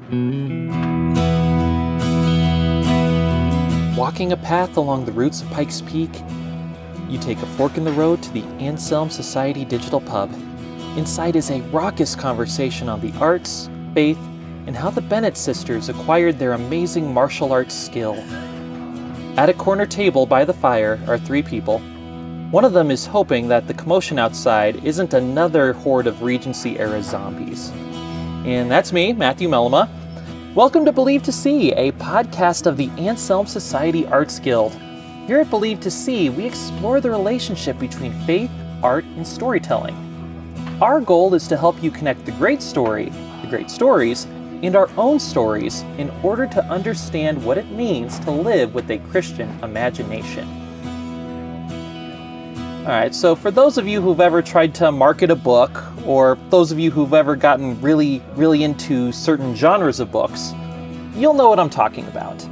Walking a path along the roots of Pikes Peak, you take a fork in the road to the Anselm Society Digital Pub. Inside is a raucous conversation on the arts, faith, and how the Bennett sisters acquired their amazing martial arts skill. At a corner table by the fire are three people. One of them is hoping that the commotion outside isn't another horde of Regency-era zombies. And that's me, Matthew Mellema. Welcome to Believe to See, a podcast of the Anselm Society Arts Guild. Here at Believe to See, we explore the relationship between faith, art, and storytelling. Our goal is to help you connect the great story, the great stories, and our own stories in order to understand what it means to live with a Christian imagination. Alright, so for those of you who've ever tried to market a book, or those of you who've ever gotten really into certain genres of books, you'll know what I'm talking about.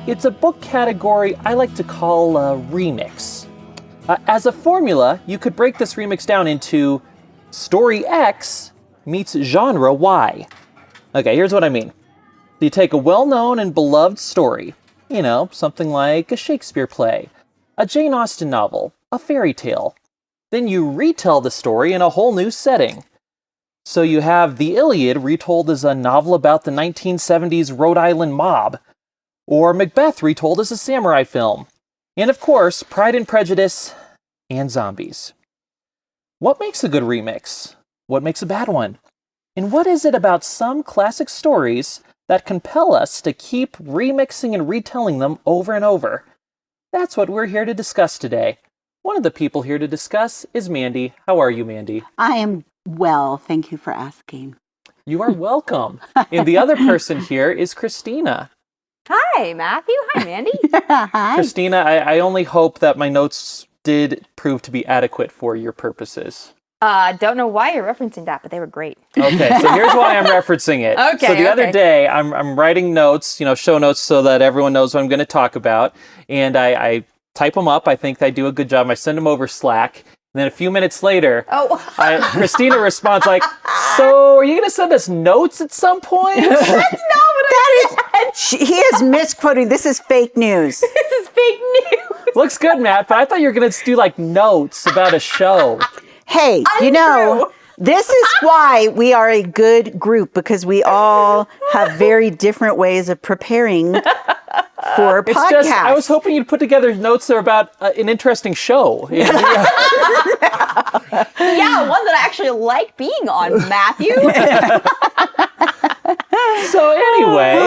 It's a book category I like to call remix. As a formula, you could break this remix down into story X meets genre Y. Okay, here's what I mean. You take a well-known and beloved story, something like a Shakespeare play, a Jane Austen novel, a fairy tale. Then you retell the story in a whole new setting. So you have the Iliad retold as a novel about the 1970s Rhode Island mob, or Macbeth retold as a samurai film, and of course, Pride and Prejudice and zombies. What makes a good remix? What makes a bad one? And what is it about some classic stories that compel us to keep remixing and retelling them over and over? That's what we're here to discuss today. One of the people here to discuss is Mandy. How are you, Mandy? I am well, thank you for asking. You are welcome. And the other person here is Christina. Hi, Matthew. Hi, Mandy. Hi. Christina, I only hope that my notes did prove to be adequate for your purposes. Don't know why you're referencing that, but they were great. Okay, so here's why I'm referencing it. Okay, so the other day, I'm writing notes, show notes so that everyone knows what I'm going to talk about, and I type them up. I think I do a good job. I send them over Slack, and then a few minutes later, Christina responds like, "So, are you going to send us notes at some point?" That's not what I said. He is misquoting. This is fake news. This is fake news. Looks good, Matt, but I thought you were going to do like notes about a show. Hey, this is why we are a good group, because we all have very different ways of preparing for podcasts. I was hoping you'd put together notes that are about an interesting show. Yeah, one that I actually like being on, Matthew. So anyway,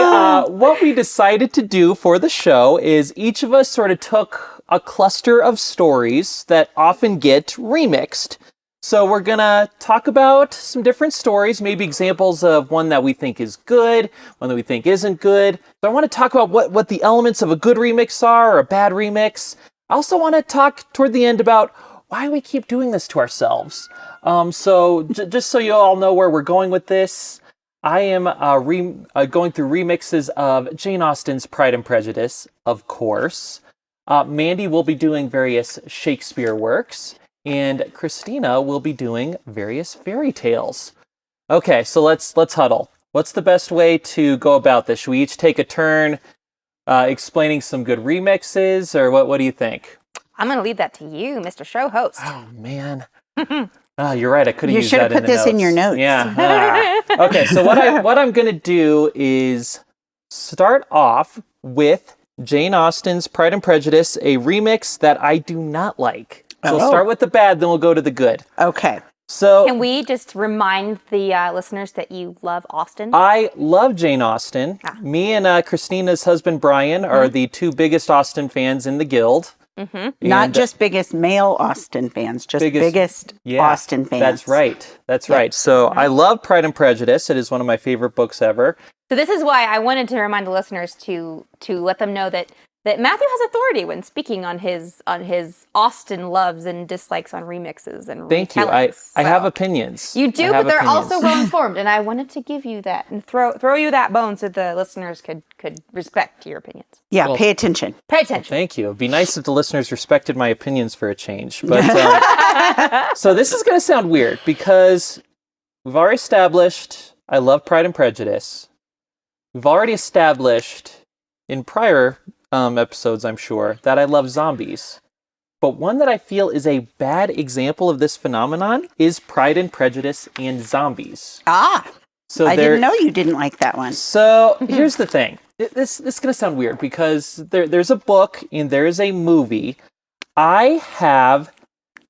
what we decided to do for the show is each of us sort of took a cluster of stories that often get remixed. So we're going to talk about some different stories, maybe examples of one that we think is good, one that we think isn't good. So I want to talk about what the elements of a good remix are or a bad remix. I also want to talk toward the end about why we keep doing this to ourselves. So just so you all know where we're going with this, I am going through remixes of Jane Austen's Pride and Prejudice, of course. Mandy will be doing various Shakespeare works. And Christina will be doing various fairy tales. Okay, so let's huddle. What's the best way to go about this? Should we each take a turn explaining some good remixes, or what do you think? I'm going to leave that to you, Mr. Show Host. Oh, man. You're right. I could have You used should that have in put the this in notes. your notes. Yeah. Okay, so what I'm going to do is start off with Jane Austen's Pride and Prejudice, a remix that I do not like. So we'll start with the bad, then we'll go to the good. Okay. So Can we just remind the listeners that you love Austen? I love Jane Austen. Me and Christina's husband, Brian, are the two biggest Austen fans in the guild. Mm-hmm. Not just biggest male Austen fans, just biggest Austen fans. That's right. That's right. So I love Pride and Prejudice. It is one of my favorite books ever. So this is why I wanted to remind the listeners to let them know that Matthew has authority when speaking on his Austen loves and dislikes on remixes and Thank you. I have opinions. You do, but they're also well informed, and I wanted to give you that and throw you that bone so the listeners could respect your opinions. Yeah, pay attention. Pay attention. Well, thank you. It'd be nice if the listeners respected my opinions for a change. But so this is going to sound weird because we've already established I love Pride and Prejudice. we've already established in prior episodes, I'm sure, that I love zombies. But one that I feel is a bad example of this phenomenon is Pride and Prejudice and zombies. So I didn't know you didn't like that one. So here's the thing. This is going to sound weird because there's a book and there's a movie. I have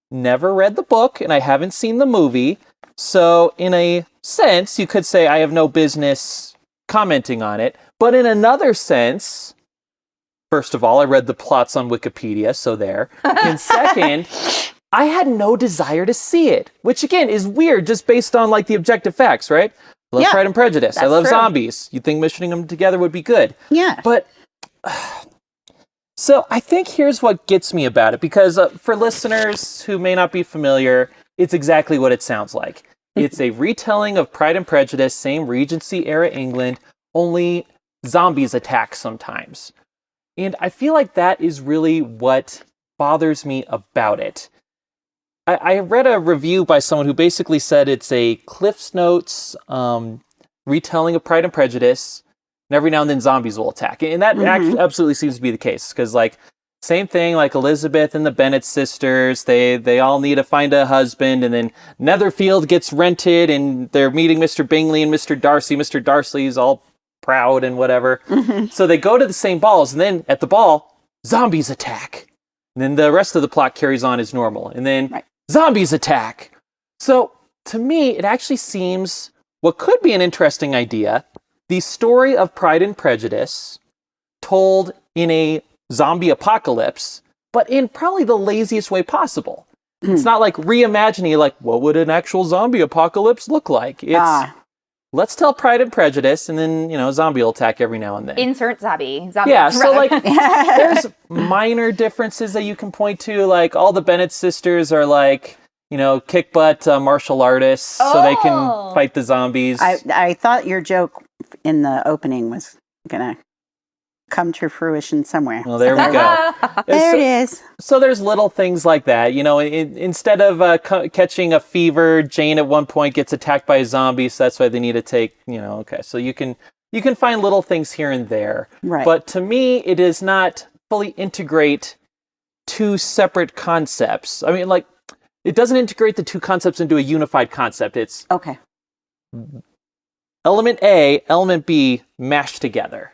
never read the book and I haven't seen the movie. So in a sense, you could say I have no business commenting on it. But in another sense, first of all, I read the plots on Wikipedia, so there. And second, I had no desire to see it, which again is weird just based on like the objective facts, right? I love Pride and Prejudice. I love zombies. You'd think mishing them together would be good. Yeah. But, so I think here's what gets me about it, because for listeners who may not be familiar, it's exactly what it sounds like. It's a retelling of Pride and Prejudice, same Regency era England, only zombies attack sometimes. And I feel like that is really what bothers me about it. I read a review by someone who basically said it's a Cliff's Notes retelling of Pride and Prejudice, and every now and then zombies will attack. And that absolutely seems to be the case, because like same thing, like Elizabeth and the Bennet sisters, they all need to find a husband, and then Netherfield gets rented, and they're meeting Mr. Bingley and Mr. Darcy. Mr. Darcy's all proud and whatever. So they go to the same balls, and then at the ball, zombies attack. And then the rest of the plot carries on as normal. And then zombies attack. So to me, it actually seems what could be an interesting idea, the story of Pride and Prejudice told in a zombie apocalypse, but in probably the laziest way possible. It's not like reimagining, like, what would an actual zombie apocalypse look like? It's, let's tell Pride and Prejudice, and then, zombie will attack every now and then. Insert zombie. Yeah, so like, there's minor differences that you can point to, like all the Bennet sisters are like, kick butt martial artists, so they can fight the zombies. I thought your joke in the opening was gonna come to fruition somewhere. Well, there we go. There it is. So there's little things like that. Instead of catching a fever, Jane at one point gets attacked by a zombie, so that's why they need to take, okay. So you can find little things here and there. Right. But to me, it does not fully integrate two separate concepts. I mean, like, it doesn't integrate the two concepts into a unified concept. It's element A, element B mashed together.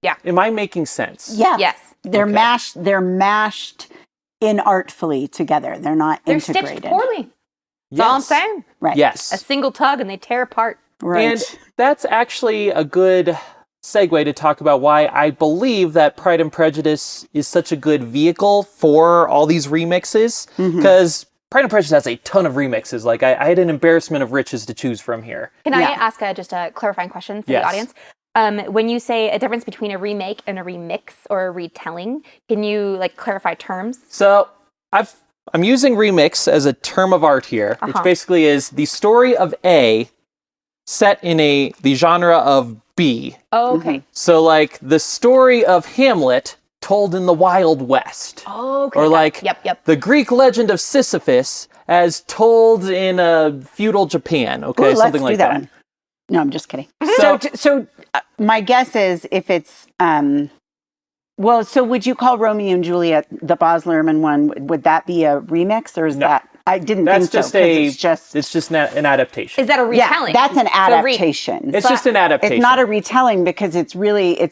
Yeah. Am I making sense? Yeah. Yes. They're mashed inartfully together. They're not integrated. They're stitched poorly. That's all I'm saying. Right. Yes. A single tug and they tear apart. Right. And that's actually a good segue to talk about why I believe that Pride and Prejudice is such a good vehicle for all these remixes. Because Pride and Prejudice has a ton of remixes. Like, I had an embarrassment of riches to choose from here. Can I ask just a clarifying question for the audience? When you say a difference between a remake and a remix or a retelling, can you clarify terms? So I'm using remix as a term of art here, which basically is the story of A set in the genre of B. Oh, okay. So like the story of Hamlet told in the Wild West. Oh, okay. Or like the Greek legend of Sisyphus as told in feudal Japan. Okay, something like that. One. No, I'm just kidding. So my guess is if it's, so would you call Romeo and Juliet the Baz Luhrmann one? Would that be a remix or is that? I didn't think so. It's just an adaptation. Is that a retelling? Yeah, that's an adaptation. It's just an adaptation. It's not a retelling because it's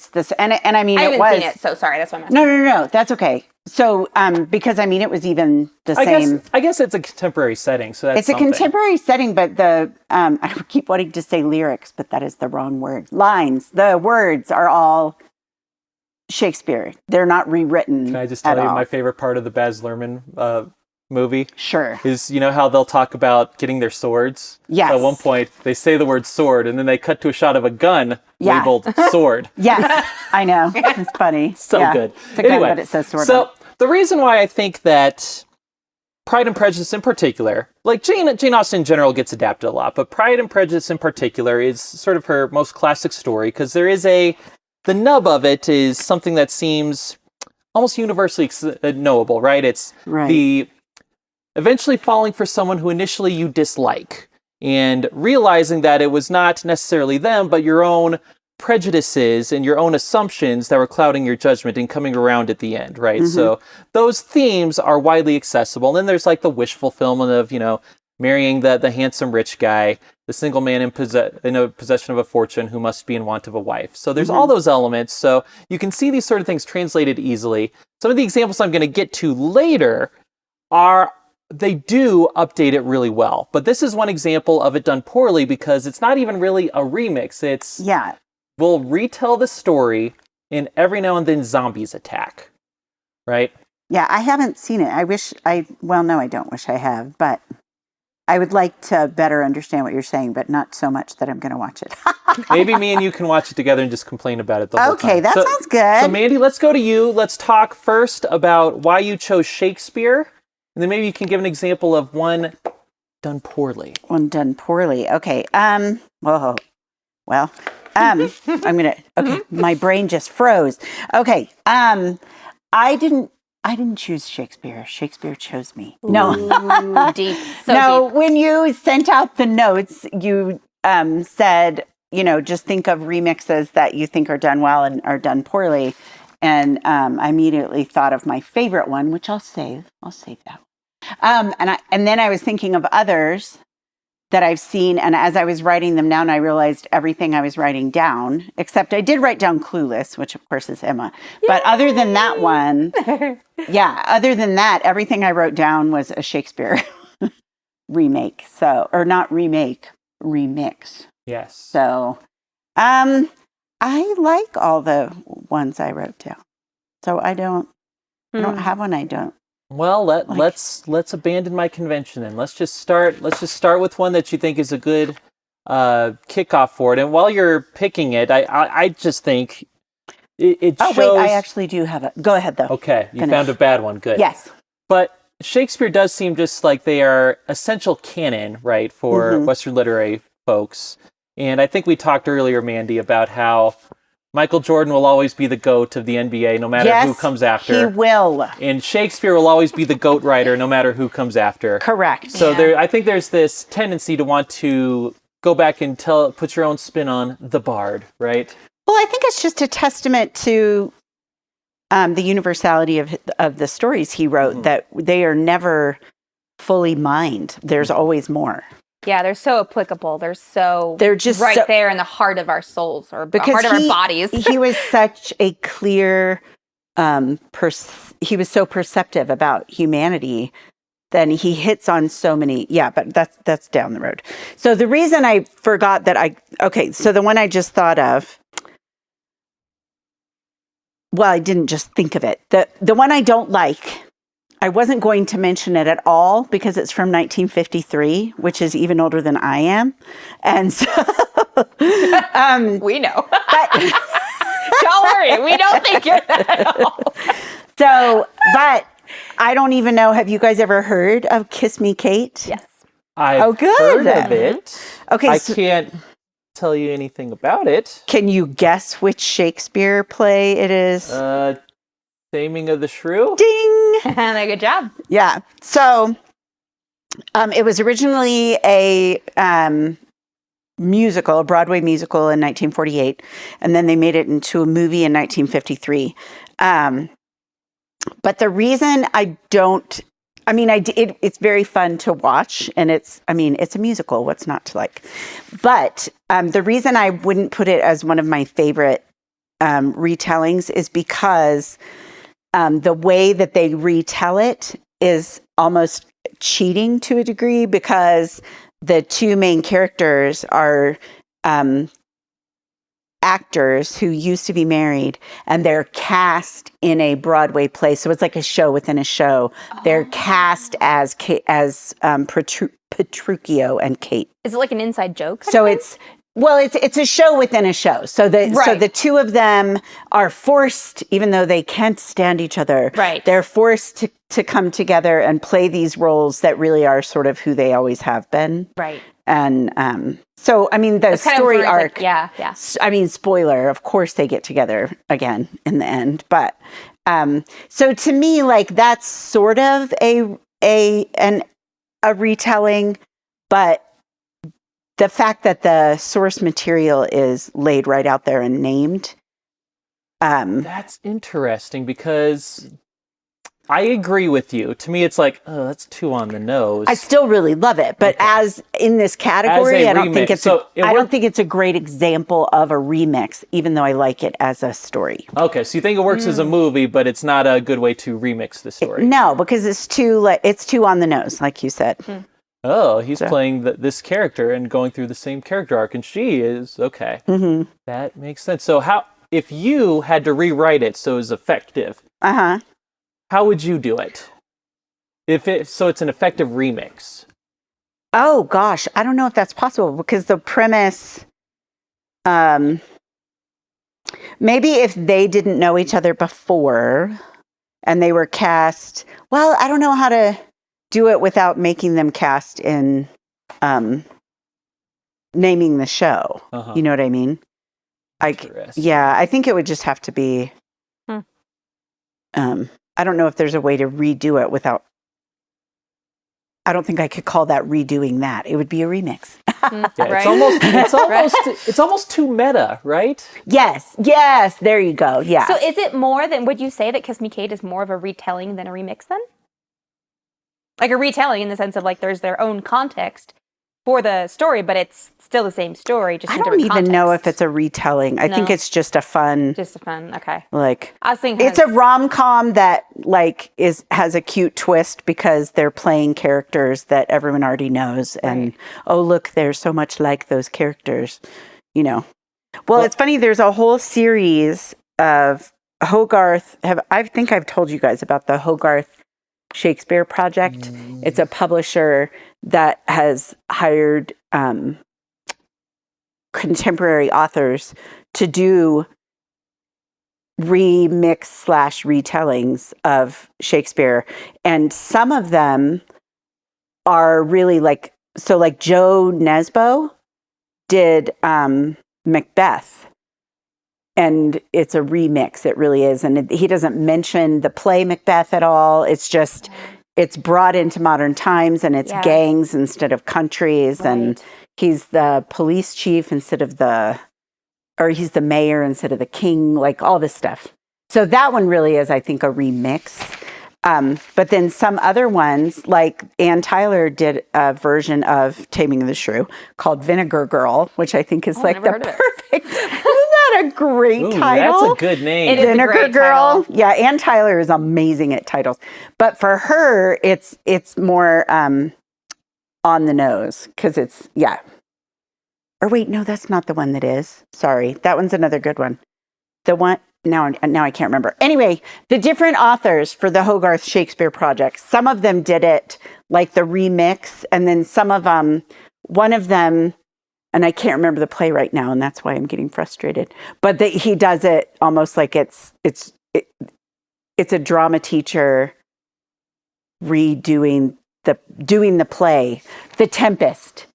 this, and I mean, I it haven't was. seen it, so sorry, that's why I'm asking. No, that's okay. So, because I mean, it was even the same. I guess it's a contemporary setting, so that's it's a contemporary setting, but I keep wanting to say lyrics, but that is the wrong word. Lines, the words are all Shakespeare. They're not rewritten. Can I just tell you my favorite part of the Baz Luhrmann movie? Sure. Is how they'll talk about getting their swords? Yes. At one point, they say the word sword, and then they cut to a shot of a gun labeled sword. Yes, I know. It's funny. So good. It's a gun, but it says sword. So the reason why I think that Pride and Prejudice in particular, like Jane Austen in general gets adapted a lot, but Pride and Prejudice in particular is sort of her most classic story, because there is the nub of it is something that seems almost universally knowable, right? It's the eventually falling for someone who initially you dislike and realizing that it was not necessarily them, but your own prejudices and your own assumptions that were clouding your judgment and coming around at the end, right? So those themes are widely accessible. And then there's like the wish fulfillment of, marrying the handsome rich guy, the single man in possession of a fortune who must be in want of a wife. So there's all those elements. So you can see these sort of things translated easily. Some of the examples I'm going to get to later they do update it really well. But this is one example of it done poorly because it's not even really a remix. We'll retell the story and every now and then zombies attack, right? Yeah, I haven't seen it. No, I don't wish I have, but I would like to better understand what you're saying, but not so much that I'm going to watch it. Maybe me and you can watch it together and just complain about it the whole time. Okay, that sounds good. So Mandy, let's go to you. Let's talk first about why you chose Shakespeare. And then maybe you can give an example of one done poorly. One done poorly. Okay. I'm gonna. Okay, my brain just froze. Okay. I didn't choose Shakespeare. Shakespeare chose me. No. Deep. No. Deep. When you sent out the notes, you said, just think of remixes that you think are done well and are done poorly. And I immediately thought of my favorite one, which I'll save. I'll save that one. And then I was thinking of others that I've seen. And as I was writing them down, I realized everything I was writing down, except I did write down Clueless, which of course is Emma. Yay! But other than that one, other than that, everything I wrote down was a Shakespeare remake. So, or not remake, remix. Yes. So, I like all the ones I wrote down. So I don't have one I don't. Well, let's abandon my convention then. Let's just start with one that you think is a good kickoff for it. And while you're picking it, I just think it shows. Oh wait, I actually do have it. Go ahead though. Okay, you found a bad one. Good. Yes. But Shakespeare does seem just like they are essential canon, right, for Western literary folks. And I think we talked earlier, Mandy, about how Michael Jordan will always be the GOAT of the NBA, no matter who comes after. He will. And Shakespeare will always be the GOAT writer, no matter who comes after. Correct. So I think there's this tendency to want to go back and put your own spin on the Bard, right? Well, I think it's just a testament to the universality of the stories he wrote, that they are never fully mined. There's always more. Yeah, they're so applicable. They're just there in the heart of our souls, or the heart of our bodies. He was such a clear, he was so perceptive about humanity. Then he hits on so many. Yeah, but that's down the road. So the reason I forgot that so the one I just thought of. Well, I didn't just think of it. The one I don't like. I wasn't going to mention it at all because it's from 1953, which is even older than I am. And so... we know. But, don't worry, we don't think you're that at all. So, but I don't even know, have you guys ever heard of Kiss Me, Kate? Yes. I've heard of it. Okay. I can't tell you anything about it. Can you guess which Shakespeare play it is? Taming of the Shrew? Ding! Good job. Yeah. So it was originally a musical, a Broadway musical in 1948, and then they made it into a movie in 1953. But the reason it's very fun to watch, and it's a musical. What's not to like? But the reason I wouldn't put it as one of my favorite retellings is because the way that they retell it is almost cheating to a degree, because the two main characters are actors who used to be married, and they're cast in a Broadway play. So it's like a show within a show. Oh. They're cast as Petruchio and Kate. Is it like an inside joke? So it's a show within a show. So the two of them are forced, even though they can't stand each other, they're forced to come together and play these roles that really are sort of who they always have been. Right. And the story arc. Yeah. Spoiler, of course they get together again in the end. But so to me, like, that's sort of a retelling, but the fact that the source material is laid right out there and named. That's interesting because I agree with you. To me, it's like, oh, that's too on the nose. I still really love it, but as in this category, I don't think it's I don't think it's a great example of a remix, even though I like it as a story. Okay, so you think it works as a movie, but it's not a good way to remix the story. No, because it's too on the nose, like you said. Oh, he's playing this character and going through the same character arc, and she is okay. Mm-hmm. That makes sense. So if you had to rewrite it so it was effective? How would you do it? So it's an effective remix. Oh gosh, I don't know if that's possible because the premise, maybe if they didn't know each other before and they were cast, well, I don't know how to do it without making them cast in naming the show. You know what I mean? I think it would just have to be, I don't know if there's a way to redo it without. I don't think I could call that redoing that. It would be a remix. It's almost too meta, right? Yes. There you go. Yeah. So is it more than? Would you say that Kiss Me Kate is more of a retelling than a remix then? Like a retelling in the sense of like there's their own context for the story, but it's still the same story. Just I don't even know if it's a retelling. I think it's just a fun. Okay. Like I was thinking it's a rom-com that like has a cute twist because they're playing characters that everyone already knows, and oh look, they're so much like those characters, you know. Well, it's funny. There's a whole series of Hogarth. I think I've told you guys about the Hogarth Shakespeare project. It's a publisher that has hired contemporary authors to do remix/retellings of Shakespeare, and some of them are really like Joe Nesbo did Macbeth, and it's a remix. It really is, and he doesn't mention the play Macbeth at all. It's just it's brought into modern times, and it's gangs instead of countries, and he's the police chief instead of he's the mayor instead of the king, like all this stuff. So that one really is, I think, a remix. But then some other ones, like Ann Tyler did a version of Taming of the Shrew called Vinegar Girl, which I think is like the perfect. Isn't that a great title? That's a good name. It is Vinegar a great Girl. title. Yeah, Ann Tyler is amazing at titles. But for her, it's more on the nose because it's Or wait, no, that's not the one that is. Sorry, that one's another good one. The one. Now I can't remember. Anyway, the different authors for the Hogarth Shakespeare project, some of them did it like the remix, and then some of one of them, and I can't remember the play right now, and that's why I'm getting frustrated. But he does it almost like it's a drama teacher doing the play, The Tempest.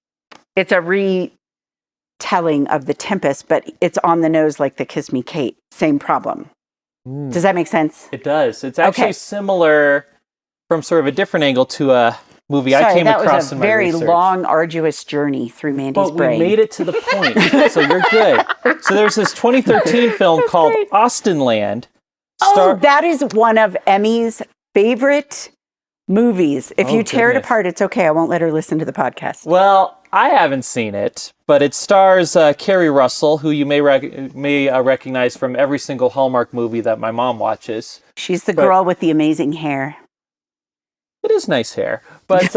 It's a retelling of The Tempest, but it's on the nose like the Kiss Me Kate. Same problem. Does that make sense? It does. It's actually similar from sort of a different angle to a movie I came across in my research. That was a very long, arduous journey through Mandy's brain. But we made it to the point, so you're good. So there's this 2013 film called Austenland. That is one of Emmy's favorite movies. If you tear it apart, it's okay. I won't let her listen to the podcast. Well, I haven't seen it, but it stars Kerry Russell, who you may recognize from every single Hallmark movie that my mom watches. She's the girl with the amazing hair. It is nice hair. But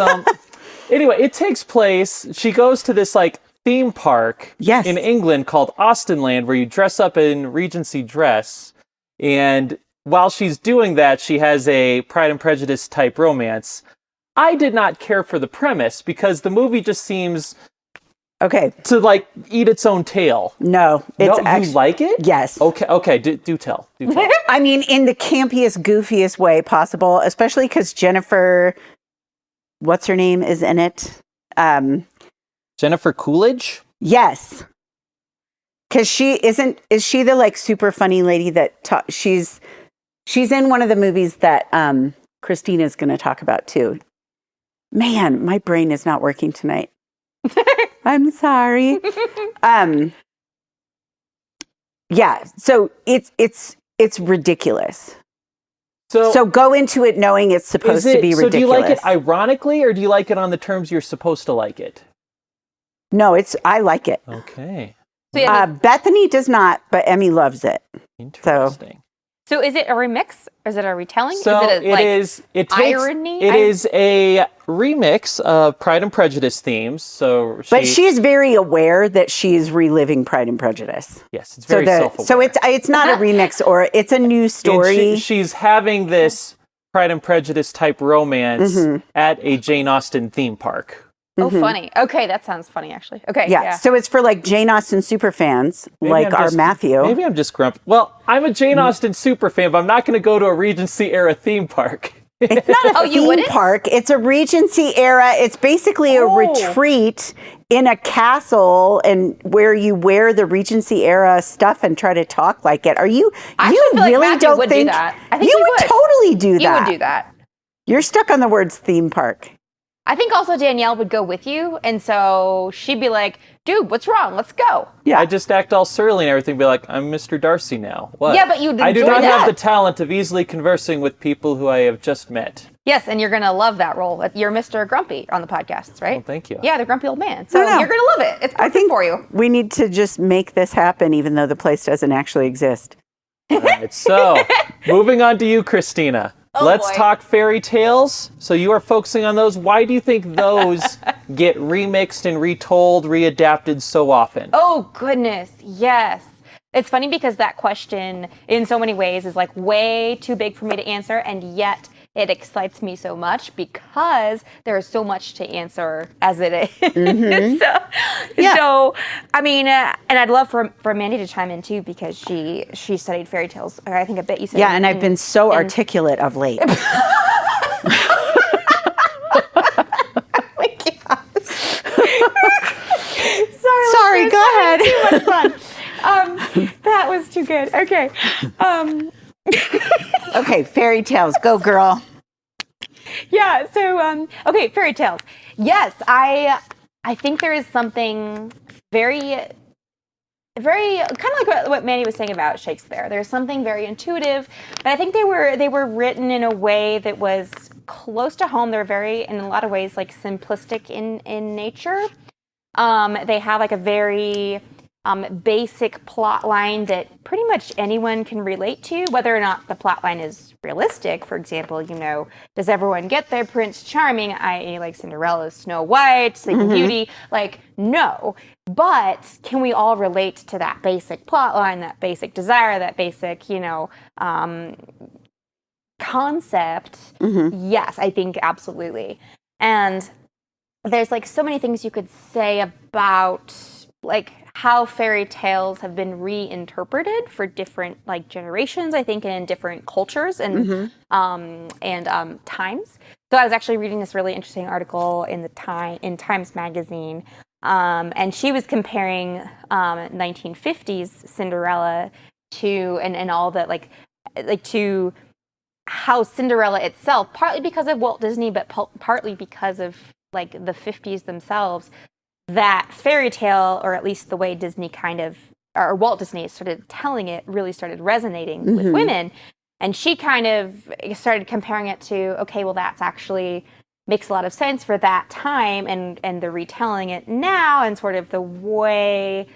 anyway, it takes place, she goes to this like theme park in England called Austenland, where you dress up in Regency dress. And while she's doing that, she has a Pride and Prejudice type romance. I did not care for the premise because the movie just seems to like eat its own tail. No, you like it? Yes. Okay. Do tell. I mean, in the campiest, goofiest way possible, especially because Jennifer, what's her name, is in it. Jennifer Coolidge? Yes. Because is she the like super funny lady that she's in one of the movies that Christina's going to talk about too. Man, my brain is not working tonight. I'm sorry. Yeah, so it's ridiculous. So go into it knowing it's supposed to be ridiculous. So do you like it ironically, or do you like it on the terms you're supposed to like it? No, I like it. Okay. So yeah, Bethany does not, but Emmy loves it. Interesting. So is it a remix? Is it a retelling? So is it irony? It is a remix of Pride and Prejudice themes. But she's very aware that she's reliving Pride and Prejudice. Yes, it's very self-aware. So it's not a remix, or it's a new story. She's having this Pride and Prejudice type romance at a Jane Austen theme park. Oh, funny. Okay, that sounds funny, actually. Okay, yeah. So it's for like Jane Austen super fans, Matthew. Maybe I'm just grumpy. Well, I'm a Jane Austen super fan, but I'm not going to go to a Regency era theme park. It's not a theme park. It's a Regency era. It's basically a retreat in a castle, and where you wear the Regency era stuff and try to talk like it. You really like don't would think do that. I think you would totally do that? You would do that. You're stuck on the words theme park. I think also Danielle would go with you, and so she'd be like, dude, what's wrong? Let's go. Yeah. I just act all surly and everything, be like, I'm Mr. Darcy now. What? Yeah, but you'd enjoy I do not that. have the talent of easily conversing with people who I have just met. Yes, and you're going to love that role. You're Mr. Grumpy on the podcasts, right? Well, thank you. Yeah, the grumpy old man. So you're going to love it. It's perfect for you. We need to just make this happen, even though the place doesn't actually exist. All right, so moving on to you, Christina. Let's talk fairy tales. So you are focusing on those. Why do you think those get remixed and retold, readapted so often? Oh, goodness. Yes. It's funny because that question, in so many ways, is like way too big for me to answer, and yet it excites me so much because there is so much to answer as it is. So, I mean, and I'd love for Mandy to chime in too, because she studied fairy tales, or I think a bit you said. Yeah, and I've been so articulate of late. Oh my gosh. Sorry, go ahead. Too much fun. That was too good. Okay. Okay, fairy tales. Go, girl. Yeah, so, okay, fairy tales. Yes, I think there is something very, very, kind of like what Mandy was saying about Shakespeare. There's something very intuitive, but I think they were written in a way that was close to home. They're very, in a lot of ways, like simplistic in nature. They have like a very basic plot line that pretty much anyone can relate to, whether or not the plot line is realistic. For example, does everyone get their Prince Charming, i.e. like Cinderella, Snow White, Sleeping Beauty? Like, no. But can we all relate to that basic plot line, that basic desire, that basic, concept? Yes, I think absolutely. And there's like so many things you could say about like how fairy tales have been reinterpreted for different like generations, I think, and in different cultures and times. So I was actually reading this really interesting article in Times Magazine, and she was comparing 1950s Cinderella to and all that like to how Cinderella itself, partly because of Walt Disney, but partly because of like the 50s themselves, that fairy tale, or at least the way Disney or Walt Disney started telling it, really started resonating with women. And she kind of started comparing it to, okay, well, that's actually makes a lot of sense for that time, and the retelling it now, and sort of the way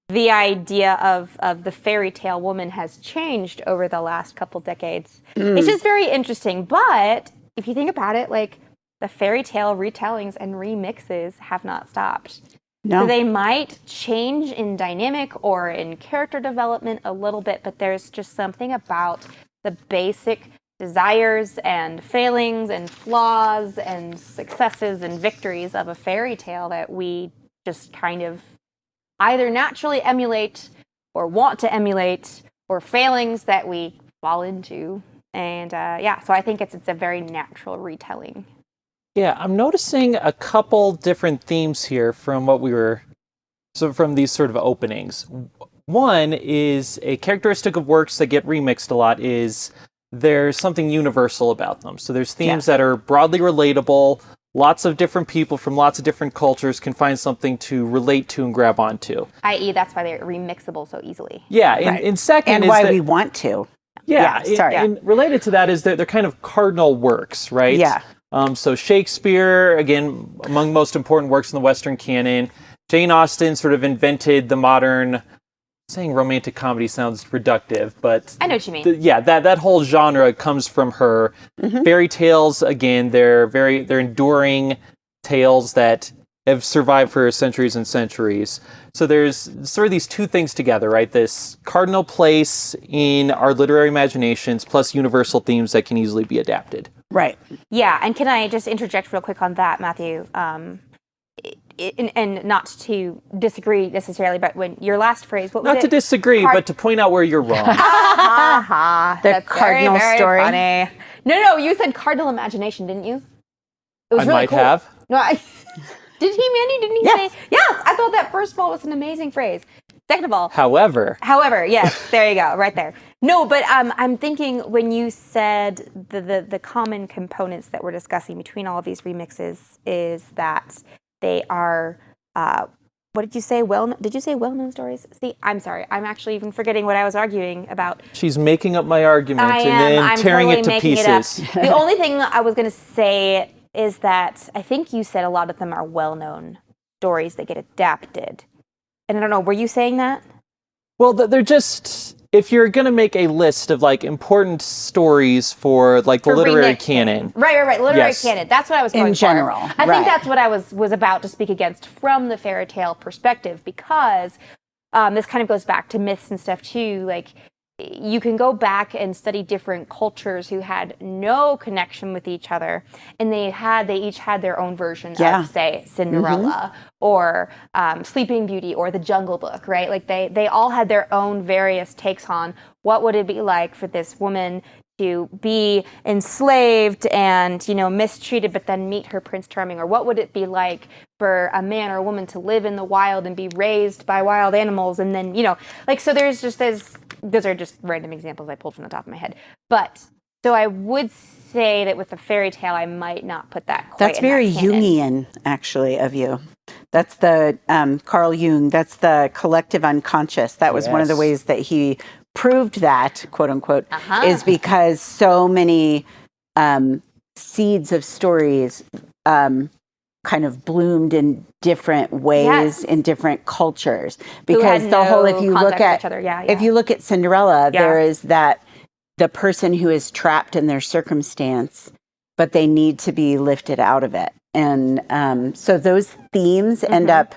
the idea of the fairy tale woman has changed over the last couple decades. It's just very interesting. But if you think about it, like, the fairy tale retellings and remixes have not stopped. No. So they might change in dynamic or in character development a little bit, but there's just something about the basic desires and failings and flaws and successes and victories of a fairy tale that we just kind of either naturally emulate or want to emulate, or failings that we fall into. And so I think it's a very natural retelling. Yeah, I'm noticing a couple different themes here from from these sort of openings. One is a characteristic of works that get remixed a lot is there's something universal about them. So there's themes that are broadly relatable, lots of different people from lots of different cultures can find something to relate to and grab onto. I.e., that's why they're remixable so easily. Yeah, and second and is why that, we want to. sorry. And related to that is that they're kind of cardinal works, right? Yeah. So Shakespeare, again, among most important works in the Western canon. Jane Austen sort of invented the modern, saying romantic comedy sounds reductive, but I know what you mean. That whole genre comes from her. Fairy tales, again, they're enduring tales that have survived for centuries and centuries. So there's sort of these two things together, right? This cardinal place in our literary imaginations, plus universal themes that can easily be adapted. Right. Yeah, and can I just interject real quick on that, Matthew? And not to disagree necessarily, but when your last phrase, what was it? Not to disagree, but to point out where you're wrong. The cardinal very story. Funny. No, you said cardinal imagination, didn't you? It was I really might cool. have. No, did he, Mandy? Didn't he Yes. say? Yes, I thought that first of all was an amazing phrase. Second of all, However, yes, there you go, right there. No, but I'm thinking when you said the common components that we're discussing between all of these remixes is that they are, what did you say? Did you say well-known stories? See, I'm sorry. I'm actually even forgetting what I was arguing about. she's making up my argument I'm tearing totally it to making pieces. It up. The only thing I was going to say is that I think you said a lot of them are well-known stories that get adapted. And I don't know, were you saying that? Well, they're just, if you're going to make a list of like important stories for like the literary remixing. Canon. Right. Literary Yes. canon. That's what I was going In for. general, I right. think that's what I was about to speak against from the fairy tale perspective, because this kind of goes back to myths and stuff too. Like, you can go back and study different cultures who had no connection with each other, and they each had their own version of, say, Cinderella or Sleeping Beauty or The Jungle Book, right? Like they all had their own various takes on what would it be like for this woman to be enslaved and, mistreated, but then meet her Prince Charming, or what would it be like for a man or a woman to live in the wild and be raised by wild animals, and then, so those are just random examples I pulled from the top of my head. But so I would say that with the fairy tale, I might not put that quite. That's very that canon. Jungian, actually, of you. That's the Carl Jung. That's the collective unconscious. That was one of the ways that he proved that, quote unquote, is because so many seeds of stories kind of bloomed in different ways in different cultures. Because the whole, if you look at Cinderella, there is that the person who is trapped in their circumstance, but they need to be lifted out of it. And so those themes end up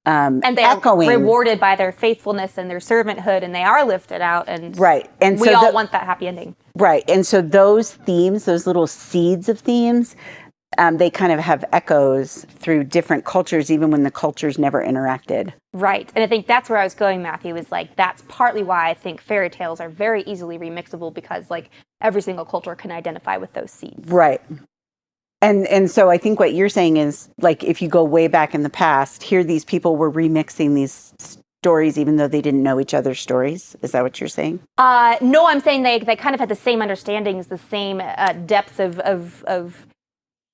and they echoing. Are rewarded by their faithfulness and their servanthood, and they are lifted out. And and we all want that happy ending. Right. And so those themes, those little seeds of themes, they kind of have echoes through different cultures, even when the cultures never interacted. Right. And I think that's where I was going, Matthew, is like, that's partly why I think fairy tales are very easily remixable, because like every single culture can identify with those seeds. Right. And so I think what you're saying is, like, if you go way back in the past, here these people were remixing these stories even though they didn't know each other's stories. Is that what you're saying? No, I'm saying they kind of had the same understandings, the same depths of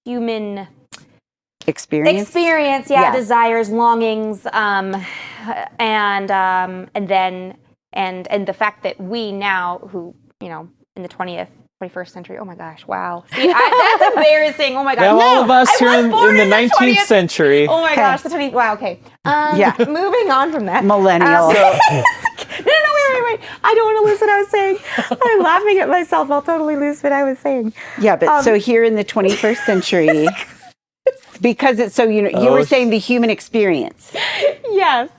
human experience, desires, longings, and the fact that we now, who in the 21st century. Oh my gosh! Wow. See, that's embarrassing. Oh my gosh! Now all of us here in the 19th century. Oh my gosh! The 20th. Wow. Okay. Moving on from that. Millennial. No, wait. I don't want to lose what I was saying. I'm laughing at myself. I'll totally lose what I was saying. Yeah, but so here in the 21st century, because it's so, you were saying the human experience. Yes.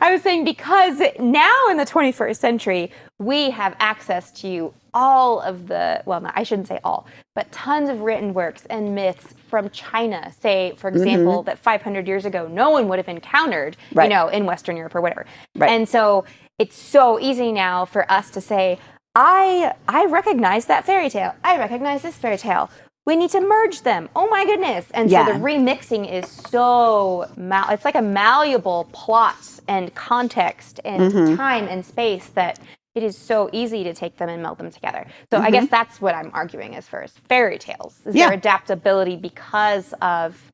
I was saying because now in the 21st century, we have access to all of the, well, no, I shouldn't say all, but tons of written works and myths from China, say, for example, that 500 years ago, no one would have encountered, in Western Europe or whatever. Right. And so it's so easy now for us to say, I recognize that fairy tale. I recognize this fairy tale. We need to merge them. Oh my goodness. And so the remixing is so, it's like a malleable plot and context and time and space that, it is so easy to take them and meld them together. So I guess that's what I'm arguing as first. Fairy tales is their adaptability because of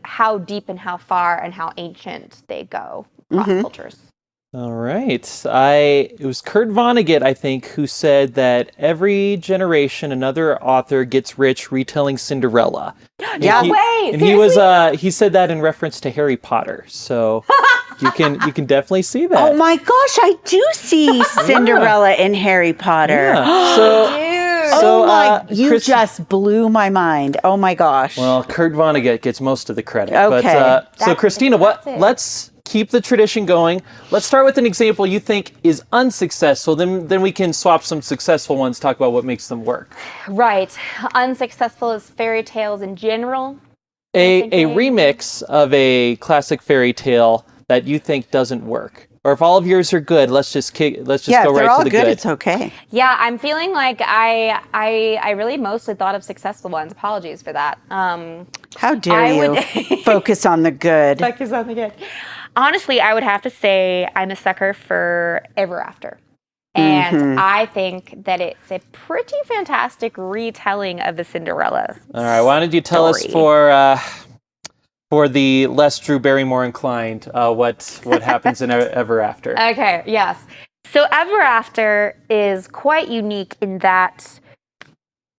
how deep and how far and how ancient they go across cultures. All right. It was Kurt Vonnegut, I think, who said that every generation another author gets rich retelling Cinderella. No way! And Seriously? he said that in reference to Harry Potter. So you can definitely see that. Oh my gosh, I do see Cinderella in Harry Potter. Yeah. Dude. You just blew my mind. Oh my gosh. Well, Kurt Vonnegut gets most of the credit. Okay. But, so That's Christina, impressive. let's keep the tradition going. Let's start with an example you think is unsuccessful. Then we can swap some successful ones, talk about what makes them work. Right. Unsuccessful as fairy tales in general. A remix of a classic fairy tale that you think doesn't work. Or if all of yours are good, let's just go if right they're all to the good. it's okay. Yeah, I'm feeling like I really mostly thought of successful ones. Apologies for that. How dare you focus on the good. Focus on the good. Honestly, I would have to say I'm a sucker for Ever After. And I think that it's a pretty fantastic retelling of the Cinderella. All right, why don't you tell us for the less Drew Barrymore inclined what happens in Ever After? Okay, yes. So Ever After is quite unique in that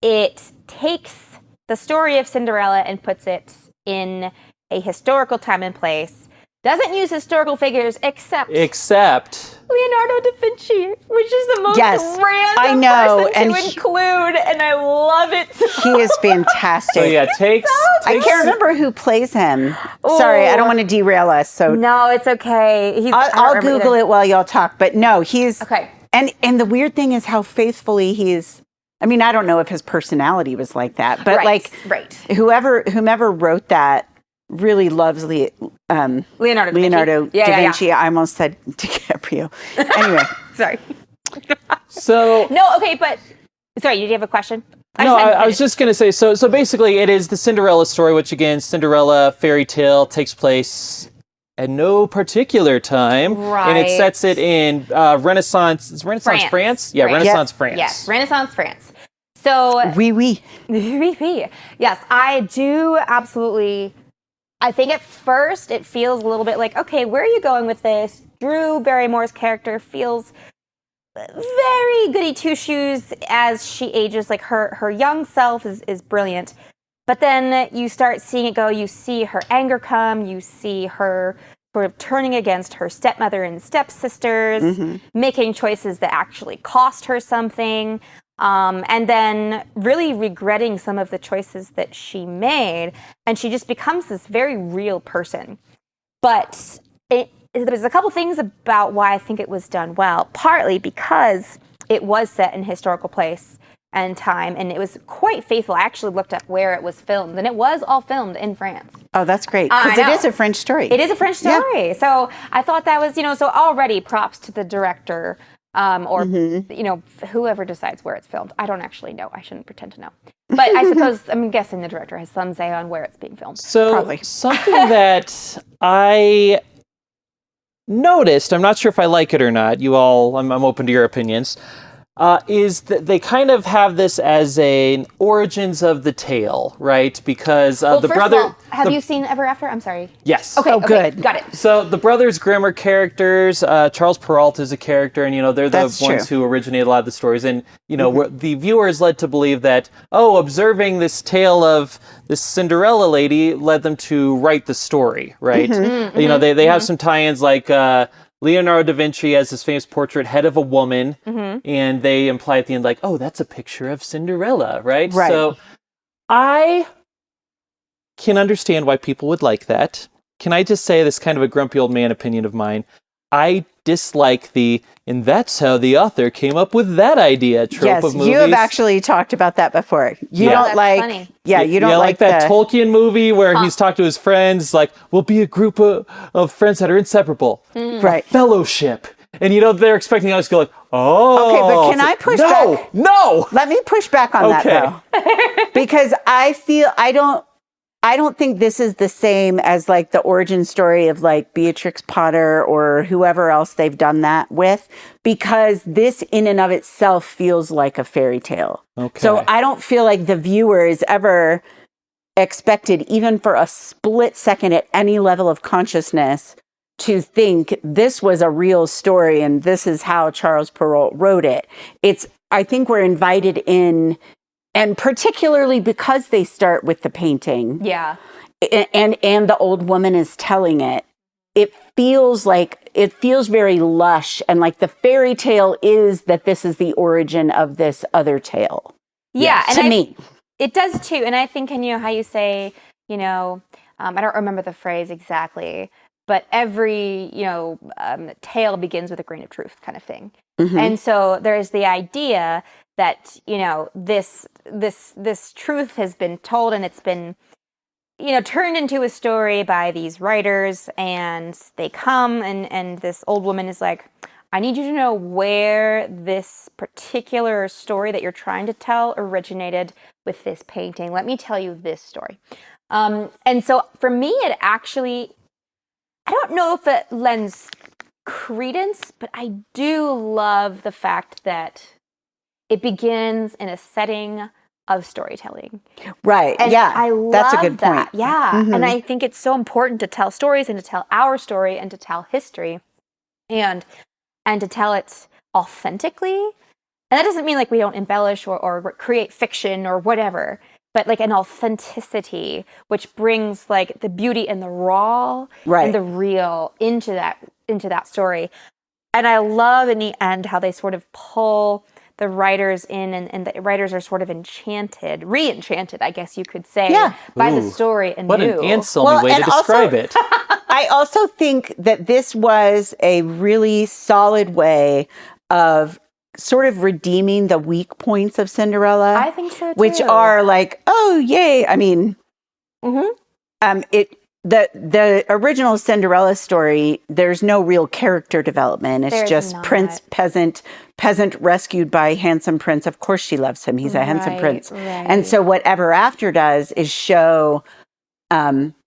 it takes the story of Cinderella and puts it in a historical time and place. Doesn't use historical figures except Leonardo da Vinci, which is the most random person to include, and I love it. He is fantastic. So yeah, I can't remember who plays him. Sorry, I don't want to derail us. So no, it's okay. I'll Google it while y'all talk. But no, he's okay. And the weird thing is how faithfully he's. I mean, I don't know if his personality was like that, but whomever wrote that really loves Leonardo da Vinci. Yeah. I almost said DiCaprio. Anyway, sorry. So no, okay, but sorry, did you have a question? I was just going to say, so basically it is the Cinderella story, which again, Cinderella fairy tale takes place at no particular time. Right. And it sets it in Renaissance France? Yeah, Renaissance France. Yes, Renaissance France. So, oui. Yes, I do absolutely. I think at first it feels a little bit like, okay, where are you going with this? Drew Barrymore's character feels very goody two-shoes as she ages. Like her young self is brilliant. But then you start seeing it go. You see her anger come. You see her sort of turning against her stepmother and stepsisters, making choices that actually cost her something. And then really regretting some of the choices that she made. And she just becomes this very real person. But there's a couple things about why I think it was done well. Partly because it was set in historical place and time, and it was quite faithful. I actually looked up where it was filmed, and it was all filmed in France. Oh, that's great. Because it is a French story. It is a French story. Yeah. So I thought that was, so already props to the director. Or whoever decides where it's filmed. I don't actually know. I shouldn't pretend to know. But I suppose, I'm guessing the director has some say on where it's being filmed. So probably. Something that I noticed, I'm not sure if I like it or not, I'm open to your opinions, is that they kind of have this as an origins of the tale, right? Because the brother... Have you seen Ever After? I'm sorry. Yes. Okay, good. Got it. So the brothers Grimm are characters. Charles Perrault is a character, and they're the ones who originated a lot of the stories. And the viewer is led to believe that observing this tale of this Cinderella lady led them to write the story, right? They have some tie-ins like Leonardo da Vinci has this famous portrait, Head of a Woman, and they imply at the end like, oh, that's a picture of Cinderella, right? So I can understand why people would like that. Can I just say this kind of a grumpy old man opinion of mine? I dislike and that's how the author came up with that idea trope of movies. Yes, you have actually talked about that before. You don't like... Funny. Yeah, you don't like that Tolkien movie where he's talked to his friends, like, we'll be a group of friends that are inseparable. Right. Fellowship. And they're expecting us to go like, oh. Okay, but can I push back? No! Let me push back on that, though. Because I feel, I don't think this is the same as like the origin story of like Beatrix Potter or whoever else they've done that with, because this in and of itself feels like a fairy tale. Okay. So I don't feel like the viewer is ever expected, even for a split second at any level of consciousness, to think this was a real story and this is how Charles Perrault wrote it. I think we're invited in, and particularly because they start with the painting. Yeah. And the old woman is telling it. It feels very lush, and like the fairy tale is that this is the origin of this other tale. Yeah. To me. It does too. And I think, and how you say, I don't remember the phrase exactly, but every, tale begins with a grain of truth kind of thing. Mm-hmm. And so there's the idea that, this truth has been told and it's been, turned into a story by these writers, and they come and this old woman is like, I need you to know where this particular story that you're trying to tell originated with this painting. Let me tell you this story. And so for me, it actually, I don't know if it lends credence, but I do love the fact that it begins in a setting of storytelling. Right. And yeah. I love that's a good that. point. Yeah. Mm-hmm. And I think it's so important to tell stories and to tell our story and to tell history and to tell it authentically. And that doesn't mean like we don't embellish or create fiction or whatever, but like an authenticity, which brings like the beauty and the raw and the real into that story. And I love in the end how they sort of pull the writers in, and the writers are sort of re-enchanted, I guess you could say, by the story anew. What an Anselmy way to describe it. I also think that this was a really solid way of sort of redeeming the weak points of Cinderella. I think so too. Which are like, oh, yay. I mean, the original Cinderella story, there's no real character development. It's just prince, peasant rescued by handsome prince. Of course she loves him. He's a handsome prince. Right. And so what Ever After does is show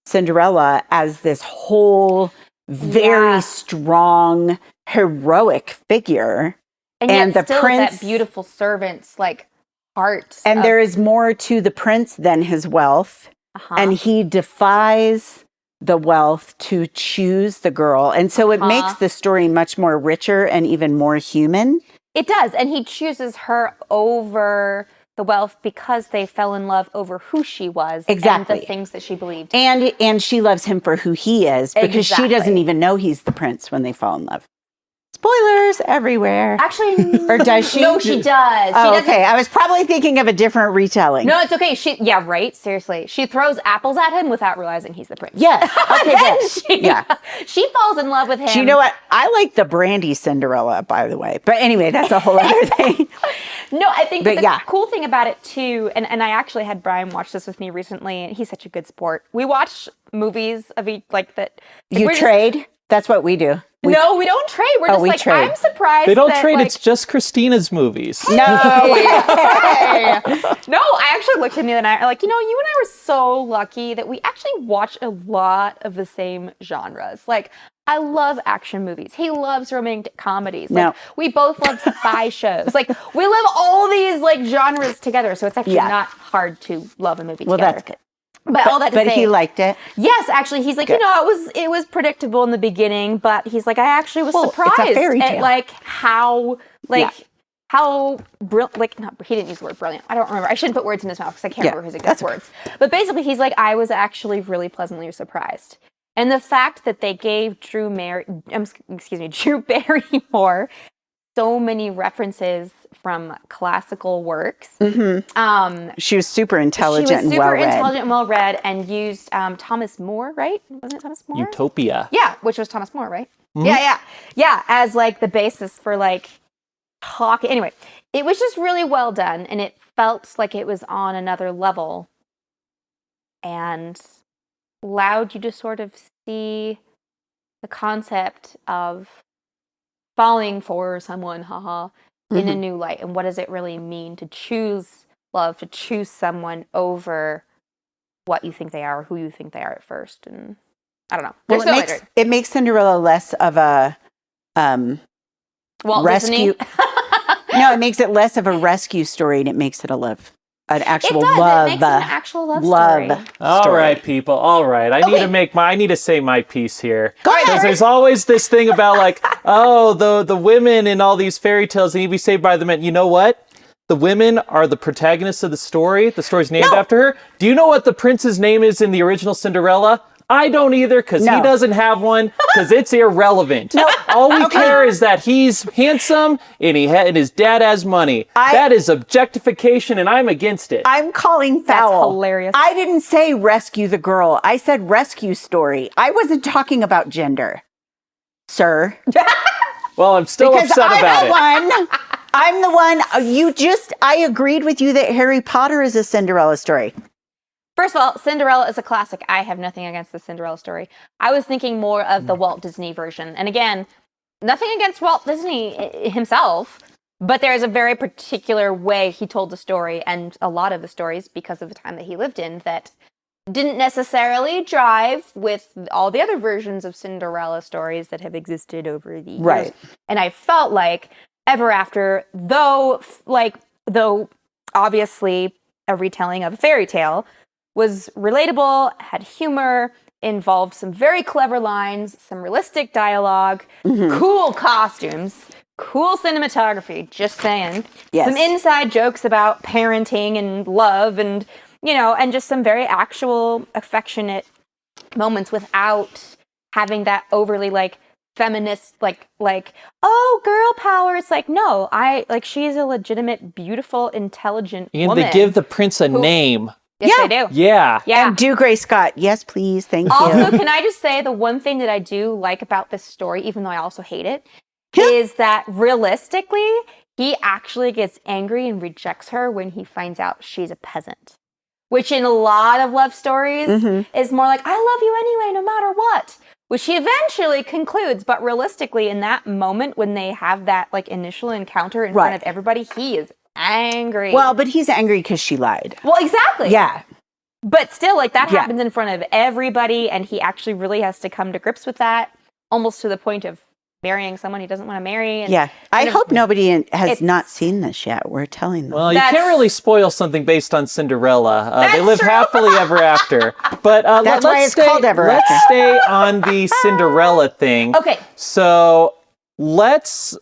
Cinderella as this whole very strong, heroic figure. And the still prince, that beautiful servant's like heart. And there is more to the prince than his wealth. And he defies the wealth to choose the girl. And so it makes the story much more richer and even more human. It does. And he chooses her over the wealth because they fell in love over who she was. Exactly. And the things that she believed. And she loves him for who he is, because she doesn't even know he's the prince when they fall in love. Spoilers everywhere. Actually, or does she? No, she does. Oh, okay. I was probably thinking of a different retelling. No, it's okay. Right. Seriously, she throws apples at him without realizing he's the prince. Yes. Okay. She falls in love with him. Do you know what? I like the Brandy Cinderella, by the way. But anyway, that's a whole other thing. No, I think the cool thing about it too, and I actually had Brian watch this with me recently, and he's such a good sport. We watch movies of each like that. Like, you trade? That's what we do. No, we don't trade. We're just like, trade. I'm surprised. They don't trade. Like, it's just Christina's movies. No. No, I actually looked at him the other night. Like, you and I were so lucky that we actually watch a lot of the same genres. Like, I love action movies. He loves romantic comedies. Like, we both love spy shows. Like, we love all these like genres together. So it's actually not hard to love a movie together. Well, that's good. But all that to say, he liked it. Yes, actually, he's like, it was predictable in the beginning, but he's like, I actually was surprised it's a fairy tale. at like how brilliant. Like, he didn't use the word brilliant. I don't remember. I shouldn't put words in his mouth because I can't remember his exact words. But basically, he's like, I was actually really pleasantly surprised, and the fact that they gave Drew Barrymore so many references from classical works. Mm-hmm. She was super intelligent and well-read and used Thomas More, right? Wasn't it Thomas More? Utopia. Yeah, which was Thomas More, right? Mm-hmm. Yeah, as like the basis for like talk. Anyway, it was just really well done, and it felt like it was on another level and allowed you to sort of see the concept of falling for someone, in a new light. And what does it really mean to choose love, to choose someone over what you think they are or who you think they are at first. And I don't know. Well, it makes Cinderella less of a Walt rescue. Disney. No, it makes it less of a rescue story, and it makes it an actual love. It makes it an actual love story. All right, people. All right. I need to say my piece here. Go ahead. Because there's always this thing about like, oh, the women in all these fairy tales need to be saved by the men. You know what? The women are the protagonists of the story. The story's named after her. Do you know what the prince's name is in the original Cinderella? I don't either, because he doesn't have one, because it's irrelevant. All we care is that he's handsome and and his dad has money. That is objectification, and I'm against it. I'm calling foul. That's hilarious. I didn't say rescue the girl. I said rescue story. I wasn't talking about gender, sir. Well, I'm still upset about it. I'm the one. I agreed with you that Harry Potter is a Cinderella story. First of all, Cinderella is a classic. I have nothing against the Cinderella story. I was thinking more of the Walt Disney version. And again, nothing against Walt Disney himself, but there's a very particular way he told the story, and a lot of the stories, because of the time that he lived in, that didn't necessarily drive with all the other versions of Cinderella stories that have existed over the years. Right. And I felt like Ever After, though obviously a retelling of a fairy tale, was relatable, had humor, involved some very clever lines, some realistic dialogue, cool costumes, cool cinematography, just saying. Yes. Some inside jokes about parenting and love and, and just some very actual affectionate moments without having that overly feminist, oh, girl power. It's no, she's a legitimate, beautiful, intelligent woman. And they give the prince a name. Yes, they do. Yeah. And do Gray Scott. Yes, please. Thank you. Also, can I just say the one thing that I do like about this story, even though I also hate it, is that realistically, he actually gets angry and rejects her when he finds out she's a peasant. Which in a lot of love stories is more like, I love you anyway, no matter what. Which he eventually concludes, but realistically, in that moment when they have that initial encounter in front of everybody, he is angry. Well, but he's angry because she lied. Well, exactly. Yeah. But still, that happens in front of everybody, and he actually really has to come to grips with that, almost to the point of marrying someone he doesn't want to marry. And I hope nobody has not seen this yet. We're telling them. Well, you can't really spoil something based on Cinderella. They live happily ever after. But that's why it's called Ever After. Let's stay on the Cinderella thing. Okay. So let's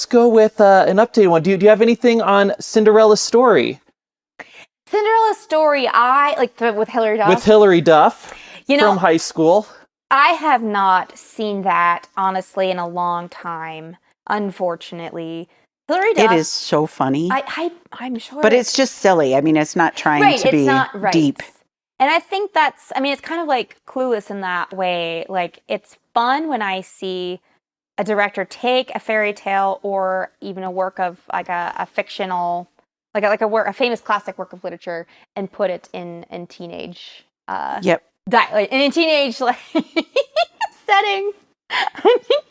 go with an updated one. Do you have anything on Cinderella's story? Cinderella's story, with Hilary Duff. With Hilary Duff from high school. I have not seen that, honestly, in a long time, unfortunately. Hilary Duff. It is so funny. I'm sure. But it's just silly. I mean, it's not trying to be deep. And I think it's kind of like Clueless in that way. It's fun when I see a director take a fairy tale or even a work of a fictional, a famous classic work of literature and put it in teenage. Yep. In a teenage setting.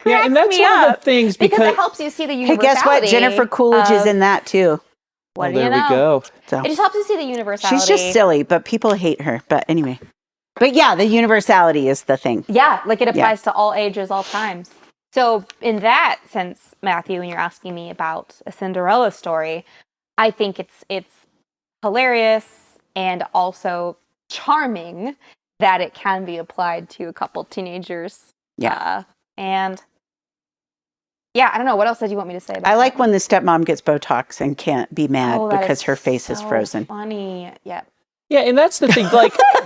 And that's one of the things because it helps you see the universality. Hey, guess what? Jennifer Coolidge is in that too. What there we go. So. It just helps you see the universality. She's just silly, but people hate her. But anyway. But yeah, the universality is the thing. Yeah, it applies to all ages, all times. So in that sense, Matthew, when you're asking me about a Cinderella story, I think it's hilarious and also charming that it can be applied to a couple teenagers. Yeah. I don't know. What else did you want me to say about I like when the stepmom gets Botox and can't be mad because her face is frozen. Funny. Yeah. Yeah, and that's the thing.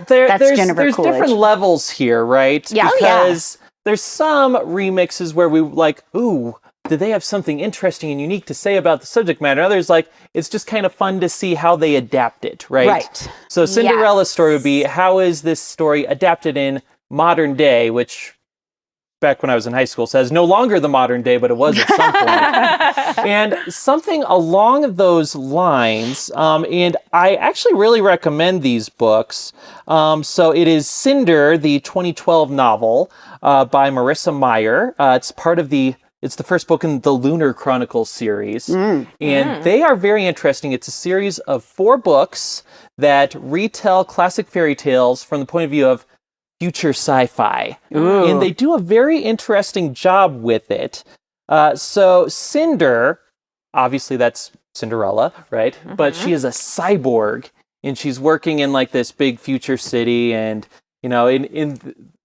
There's different levels here, right? Yeah. Because there's some remixes where we ooh, did they have something interesting and unique to say about the subject matter? Others, it's just kind of fun to see how they adapt it, right? Right. So Cinderella's story would be, how is this story adapted in modern day, which back when I was in high school says no longer the modern day, but it was at some point. And something along those lines, and I actually really recommend these books. So it is Cinder, the 2012 novel by Marissa Meyer. It's part of the It's the first book in the Lunar Chronicles series. And they are very interesting. It's a series of 4 books that retell classic fairy tales from the point of view of future sci-fi. And they do a very interesting job with it. So Cinder, obviously that's Cinderella, right? But she is a cyborg, and she's working in like this big future city. And, you know, in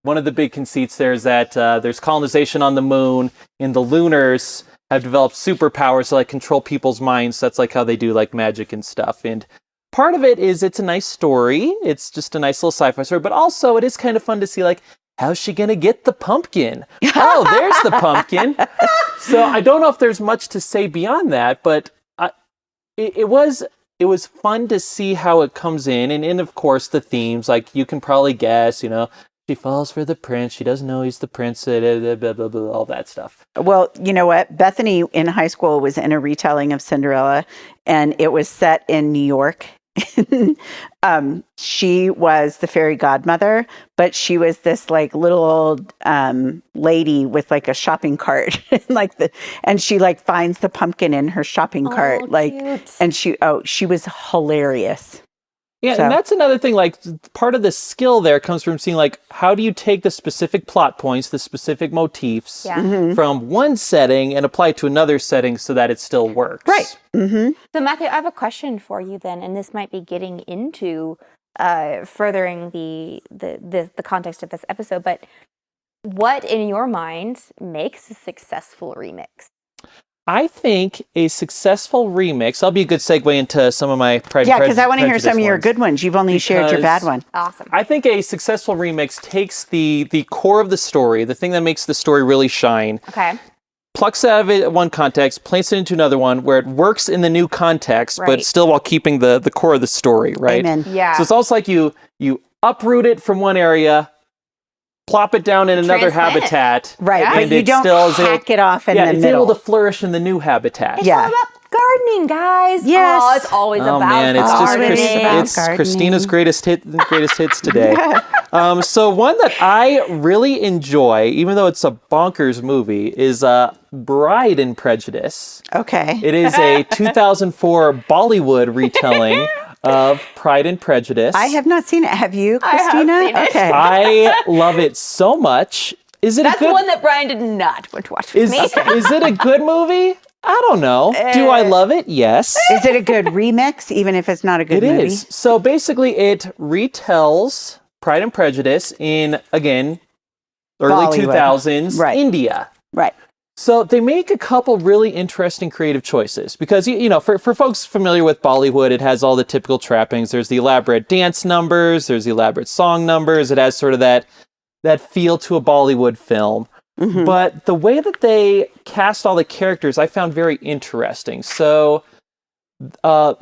one of the big conceits there is that there's colonization on the moon, and the Lunars have developed superpowers to like control people's minds. That's like how they do like magic and stuff. And part of it is it's a nice story. It's just a nice little sci-fi story, but also it is kind of fun to see like, how's she going to get the pumpkin? Oh, there's the pumpkin. So I don't know if there's much to say beyond that, but it was fun to see how it comes in. And of course the themes, like you can probably guess, you know, she falls for the prince. She doesn't know he's the prince, blah, blah, blah, blah, all that stuff. Well, you know what? Bethany in high school was in a retelling of Cinderella, and it was set in New York. She was the fairy godmother, but she was this like little old lady with like a shopping cart, and she like finds the pumpkin in her shopping cart, like, cute. and she was hilarious. Yeah, So- and that's another thing, like, part of the skill there comes from seeing, like, how do you take the specific plot points, the specific motifs from one setting and apply it to another setting so that it still works. Right. Mm-hmm. So Matthew, I have a question for you then, and this might be getting into furthering the context of this episode, but what in your mind makes a successful remix? I think a successful remix, I'll be a good segue into some of my Pride and Yeah, because I want to hear Prejudice some of your ones. good ones. You've only shared your bad one. Awesome. I think a successful remix takes the core of the story, the thing that makes the story really shine, Okay. plucks it out of one context, plants it into another one where it works in the new context, Right. but still while keeping the core of the story, right? Amen. Yeah. So it's almost like you uproot it from one area, plop it down in another Transplant it. habitat. Right, Yeah. but and you it don't still is hack it off in yeah, the it's middle. able to flourish in the new habitat. It's Yeah. all about gardening, guys. Yes. Oh, it's always Oh about man, it's just gardening. It's about Christina's gardening. greatest hits today. So one that I really enjoy, even though it's a bonkers movie, is Bride and Prejudice. Okay. It is a 2004 Bollywood retelling of Pride and Prejudice. I have not seen it. Have you, I have Christina? seen it. Okay. I love it so much. Is it That's a good one that Brian did not want to watch with is me. is it a good movie? I don't know. Do I love it? Yes. Is it a good remix, even if it's not a good It movie? is. So basically it retells Pride and Prejudice in, again, early Bollywood. 2000s Right. India. Right. So they make a couple really interesting creative choices because, you know, for folks familiar with Bollywood, it has all the typical trappings. There's the elaborate dance numbers, there's the elaborate song numbers. It has sort of that feel to a Bollywood film. Mm-hmm. But the way that they cast all the characters, I found very interesting. So, you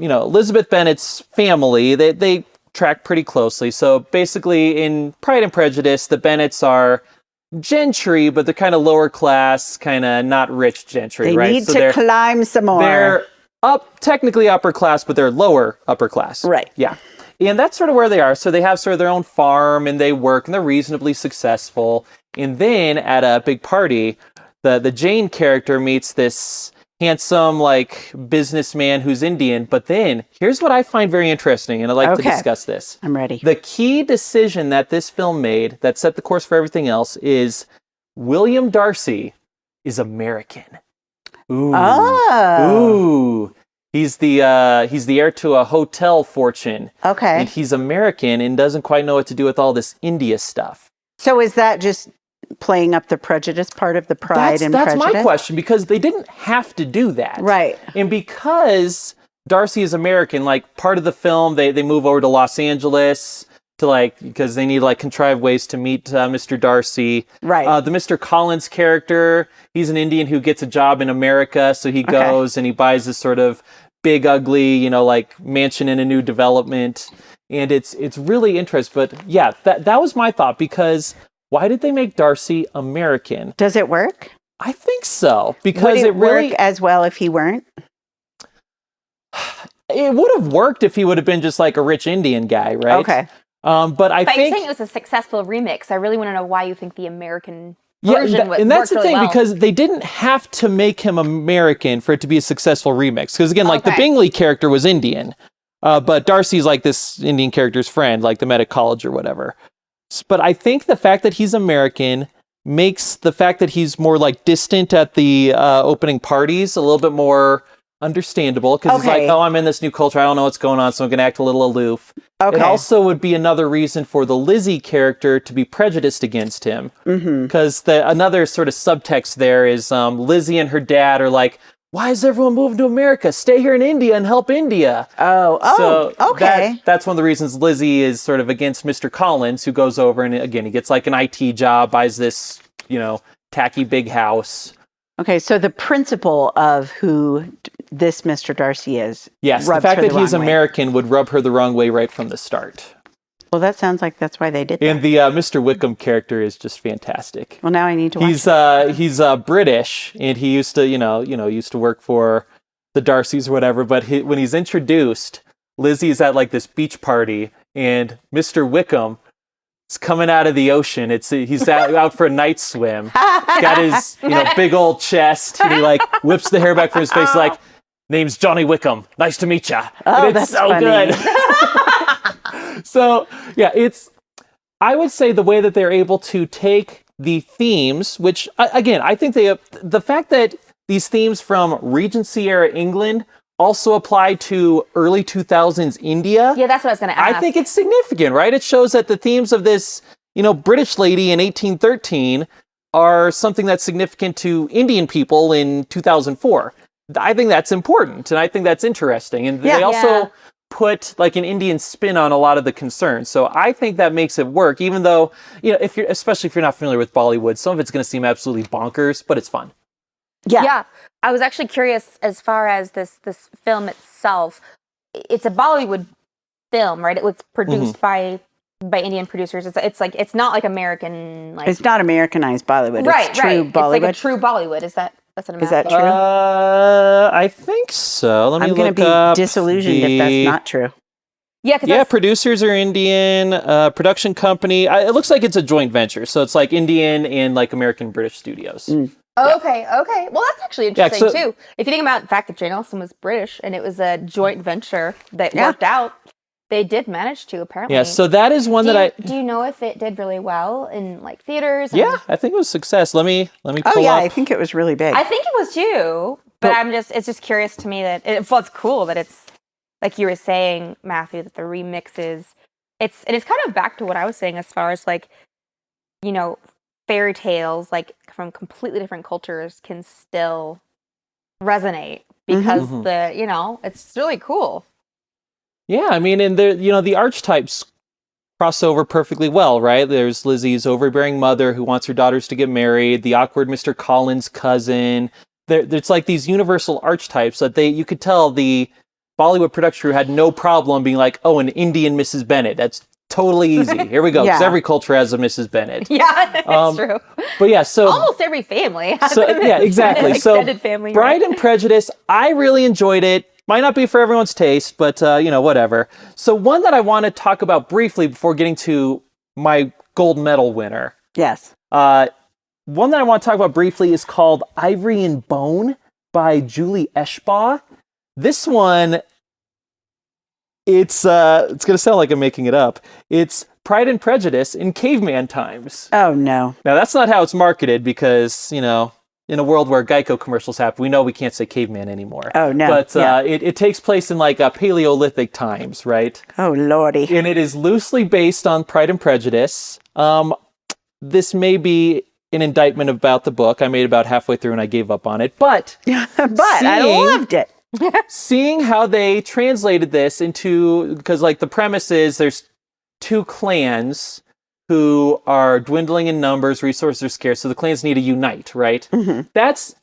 know, Elizabeth Bennet's family, they track pretty closely. So basically in Pride and Prejudice, the Bennets are gentry, but they're kind of lower class, kind of not rich gentry, They right? need So to climb some more. they're technically upper class, but they're lower upper class. Right. Yeah. And that's sort of where they are. So they have sort of their own farm and they work and they're reasonably successful. And then at a big party, the Jane character meets this handsome, like, businessman who's Indian. But then here's what I find very interesting, and I'd like to Okay. discuss this. I'm ready. The key decision that this film made that set the course for everything else is William Darcy is American. Ooh. Oh. Ooh. He's the heir to a hotel fortune. Okay. And he's American and doesn't quite know what to do with all this India stuff. So is that just playing up the prejudice part of the Pride and That's Prejudice? my question, because they didn't have to do that. Right. And because Darcy is American, like, part of the film, they move over to Los Angeles to, like, because they need, like, contrived ways to meet Mr. Darcy. Right. The Mr. Collins character, he's an Indian who gets a job in America, so he goes and he buys this sort of big, ugly, you know, like, mansion in a new development. And it's really interesting. But yeah, that was my thought, because why did they make Darcy American? Does it work? I think so, because Would it really work as well if he weren't? it would have worked if he would have been just like a rich Indian guy, right? Okay. But I But you're saying think it was a successful remix. I really want to know why you think the American version and that's the worked thing, really well. because they didn't have to make him American for it to be a successful remix. Because again, like the Bingley character was Indian, but Darcy's like this Indian character's friend, like they met at college or whatever. But I think the fact that he's American makes the fact that he's more like distant at the opening parties a little bit more understandable, because he's like, oh, I'm in this new culture, I don't know what's going on, so I'm gonna act a little aloof. It also would be another reason for the Lizzie character to be prejudiced against him, because another sort of subtext there is Lizzie and her dad are like, why is everyone moving to America? Stay here in India and help India. That's one of the reasons Lizzie is sort of against Mr. Collins, who goes over and again, he gets like an IT job, buys this, tacky big house. Okay, so the principle of who this Mr. Darcy is. Yes, the fact that he's American would rub her the wrong way right from the start. Well, that sounds like that's why they did that. And the Mr. Wickham character is just fantastic. Well, now I need to watch He's British, and he used to, used to work for the Darcys or whatever, but when he's introduced, Lizzie's at like this beach party, and Mr. Wickham is coming out of the ocean. He's out for a night swim. He's got his big old chest, and he like whips the hair back from his face, like, name's Johnny Wickham. Nice to meet ya. Oh, and it's that's so funny. good. So yeah, I would say the way that they're able to take the themes, which again, I think the fact that these themes from Regency era England also apply to early 2000s India. Yeah, that's what I was going to ask. I think it's significant, right? It shows that the themes of this, British lady in 1813 are something that's significant to Indian people in 2004. I think that's important, and I think that's interesting. And they also put like an Indian spin on a lot of the concerns. So I think that makes it work, even though, especially if you're not familiar with Bollywood, some of it's going to seem absolutely bonkers, but it's fun. Yeah. I was actually curious as far as this film itself. It's a Bollywood film, right? It was produced by Indian producers. It's not like American. Like, it's not Americanized Bollywood. Right, it's true Bollywood. It's like a true Bollywood. That's what I'm asking. Is that true? I think so. Let me look up. I'm going to be disillusioned if that's not true. Yeah, producers are Indian. Production company. It looks like it's a joint venture. So it's like Indian and like American British studios. Okay. Well, that's actually interesting too. If you think about the fact that Jane Austen was British and it was a joint venture that worked out, they did manage to, apparently. Yeah, so that is one Do you know if it did really well in like theaters? Yeah, I think it was a success. Let me pull up. I think it was really big. I think it was too, but it's just curious to me that it's cool that it's like you were saying, Matthew, that the remixes, it's kind of back to what I was saying as far as like, fairy tales like from completely different cultures can still resonate because it's really cool. Yeah, I mean, and the archetypes cross over perfectly well, right? There's Lizzie's overbearing mother who wants her daughters to get married, the awkward Mr. Collins cousin. There's like these universal archetypes that you could tell the Bollywood production crew had no problem being like, oh, an Indian Mrs. Bennett. That's totally easy. Here we go. Because every culture has a Mrs. Bennett. Yeah, that's true. But yeah, so almost every family has a Mrs. Bennett extended family. Bride and Prejudice, I really enjoyed it. Might not be for everyone's taste, but whatever. So one that I want to talk about briefly before getting to my gold medal winner. Yes. One that I want to talk about briefly is called Ivory and Bone by Julie Eschbaugh. This one, it's going to sound like I'm making it up. It's Pride and Prejudice in caveman times. Oh, no. Now, that's not how it's marketed because, in a world where Geico commercials happen, we know we can't say caveman anymore. Oh, no. But it takes place in like Paleolithic times, right? Oh, lordy. And it is loosely based on Pride and Prejudice. This may be an indictment about the book. I made about halfway through and I gave up on it. But I loved it. Seeing how they translated this into, because like the premise is there's two clans who are dwindling in numbers, resources are scarce, so the clans need to unite, right? Mm-hmm. That's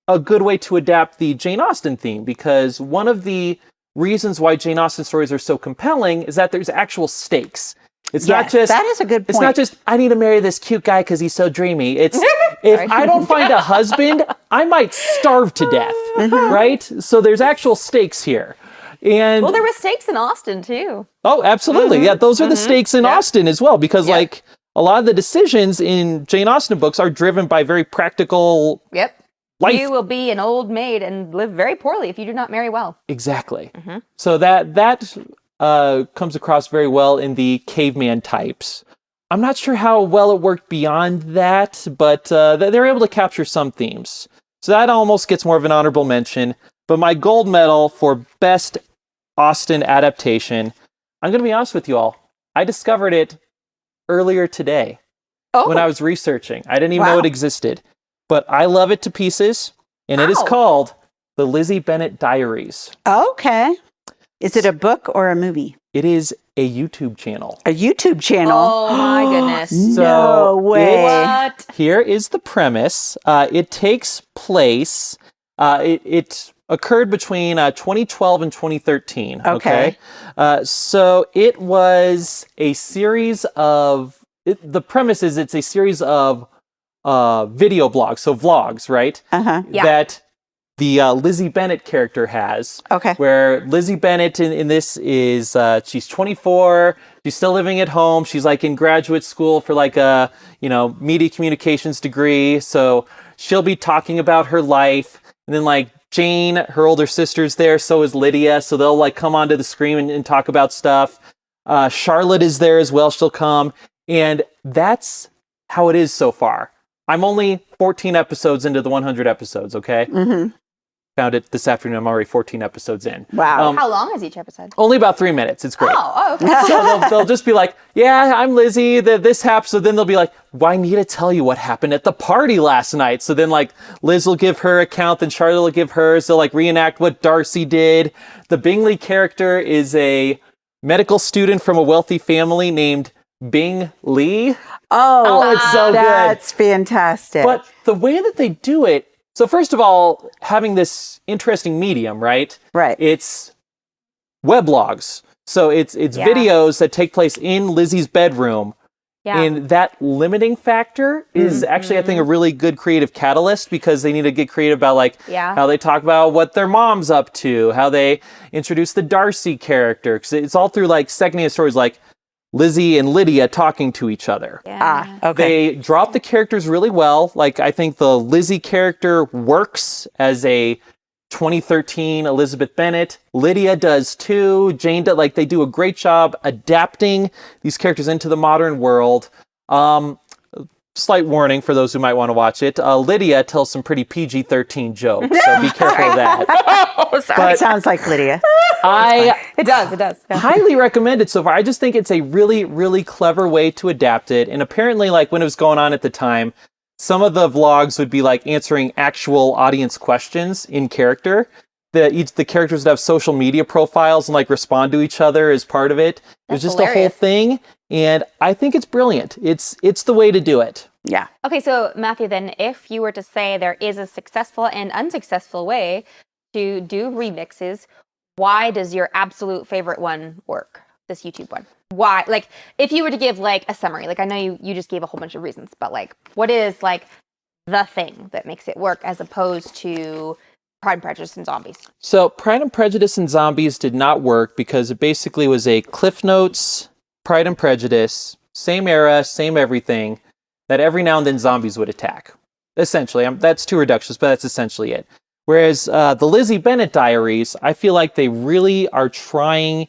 a good way to adapt the Jane Austen theme, because one of the reasons why Jane Austen stories are so compelling is that there's actual stakes. It's not just... That is a good point. It's not just, I need to marry this cute guy because he's so dreamy. It's, if I don't find a husband, I might starve to death, right? So there's actual stakes here. And well, there were stakes in Austen too. Oh, absolutely. Yeah, those are the stakes in Austen as well, because like a lot of the decisions in Jane Austen books are driven by very practical Yep. life. You will be an old maid and live very poorly if you do not marry well. Exactly. So that comes across very well in the caveman types. I'm not sure how well it worked beyond that, but they're able to capture some themes. So that almost gets more of an honorable mention. But my gold medal for best Austen adaptation, I'm going to be honest with you all, I discovered it earlier today when I was researching. I didn't even know it existed. But I love it to pieces, and it is called The Lizzie Bennet Diaries. Okay. Is it a book or a movie? It is a YouTube channel. A YouTube channel? Oh my goodness. No way. What? Here is the premise. It takes place, it occurred between 2012 and 2013. Okay. So it was a series of, the premise is it's a series of video blogs, so vlogs, right? Uh-huh. Yeah. That the Lizzie Bennet character has. Okay. Where Lizzie Bennet in this is, she's 24, she's still living at home, she's like in graduate school for like a, media communications degree, so she'll be talking about her life, and then like Jane, her older sister's there, so is Lydia, so they'll like come onto the screen and talk about stuff. Charlotte is there as well, she'll come, and that's how it is so far. I'm only 14 episodes into the 100 episodes, okay? Mm-hmm. Found it this afternoon. I'm already 14 episodes in. Wow. How long is each episode? Only about 3 minutes. It's great. Oh, okay. So they'll just be like, yeah, I'm Lizzie. This happened. So then they'll be like, well, I need to tell you what happened at the party last night. So then like Liz will give her account, then Charlotte will give hers. They'll like reenact what Darcy did. The Bingley character is a medical student from a wealthy family named Bing Lee. Oh, it's so good. That's fantastic. But the way that they do it, so first of all, having this interesting medium, right? Right. It's weblogs. So it's videos that take place in Lizzie's bedroom. Yeah. And that limiting factor is actually, I think, a really good creative catalyst, because they need to get creative about like how they talk about what their mom's up to, how they introduce the Darcy character. Because it's all through like secondhand stories like Lizzie and Lydia talking to each other. Yeah. Okay. They drop the characters really well. Like, I think the Lizzie character works as a 2013 Elizabeth Bennet. Lydia does too. Jane does. Like, they do a great job adapting these characters into the modern world. Slight warning for those who might want to watch it. Lydia tells some pretty PG-13 jokes, so be careful of that. Oh, sorry. It sounds like Lydia. It does. Yeah. Highly recommend it so far. I just think it's a really, really clever way to adapt it. And apparently, like, when it was going on at the time, some of the vlogs would be like answering actual audience questions in character. The characters would have social media profiles and like respond to each other as part of it. It was just hilarious. a whole thing. And I think it's brilliant. It's the way to do it. Yeah. Okay, so Matthew, then if you were to say there is a successful and unsuccessful way to do remixes, why does your absolute favorite one work? This YouTube one. Why? Like, if you were to give like a summary, like I know you just gave a whole bunch of reasons, but like, what is like the thing that makes it work as opposed to Pride and Prejudice and Zombies? So Pride and Prejudice and Zombies did not work because it basically was a Cliff Notes, Pride and Prejudice, same era, same everything, that every now and then zombies would attack. Essentially, that's too reductionist, but that's essentially it. Whereas the Lizzie Bennet Diaries, I feel like they really are trying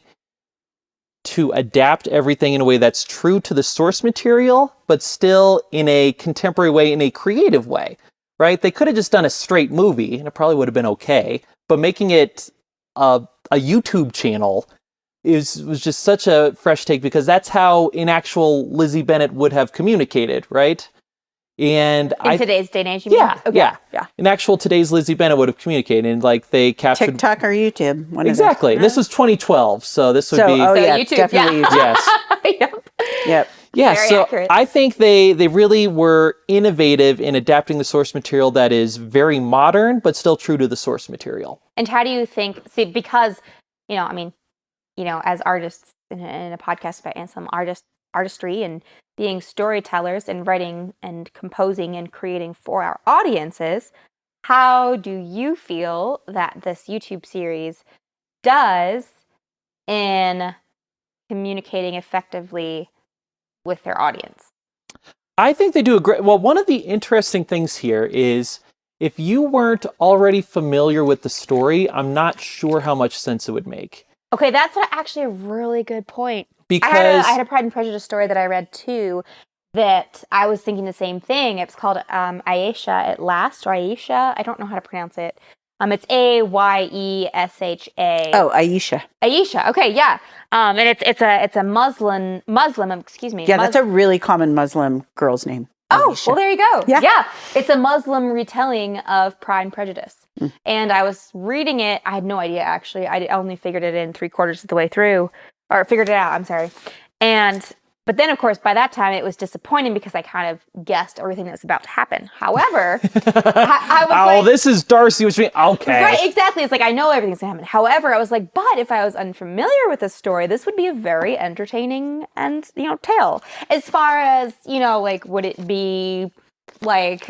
to adapt everything in a way that's true to the source material, but still in a contemporary way, in a creative way, right? They could have just done a straight movie, and it probably would have been okay, but making it a YouTube channel was just such a fresh take, because that's how an actual Lizzie Bennet would have communicated, right? And In today's day and age, you mean? yeah, Okay. yeah. An actual today's Lizzie Bennet would have communicated, and like they captured TikTok or YouTube. One of those. exactly. This was 2012, so this would be YouTube, definitely YouTube. yes. Yep. Yep. Yeah, Very so accurate. I think they really were innovative in adapting the source material that is very modern, but still true to the source material. And how do you think, because, as artists in a podcast about Anselm, artistry and being storytellers and writing and composing and creating for our audiences, how do you feel that this YouTube series does in communicating effectively with their audience? I think they do a great. Well, one of the interesting things here is if you weren't already familiar with the story, I'm not sure how much sense it would make. Okay, that's actually a really good point. Because I had a Pride and Prejudice story that I read too that I was thinking the same thing. It's called Aisha at Last, or Aisha. I don't know how to pronounce it. It's Ayesha. Oh, Aisha. Aisha. Okay, yeah. And it's a Muslim. Excuse me. Yeah, that's a really common Muslim girl's name. Oh, Aisha. well, there you go. Yeah. It's a Muslim retelling of Pride and Prejudice. And I was reading it. I had no idea, actually. I only figured it in 3/4 of the way through, or figured it out. I'm sorry. But then, of course, by that time, it was disappointing because I kind of guessed everything that was about to happen. However, I was like, this is Darcy, which means, okay. Right, exactly. It's like, I know everything's going to happen. However, I was like, but if I was unfamiliar with this story, this would be a very entertaining and, tale. As far as, like, would it be like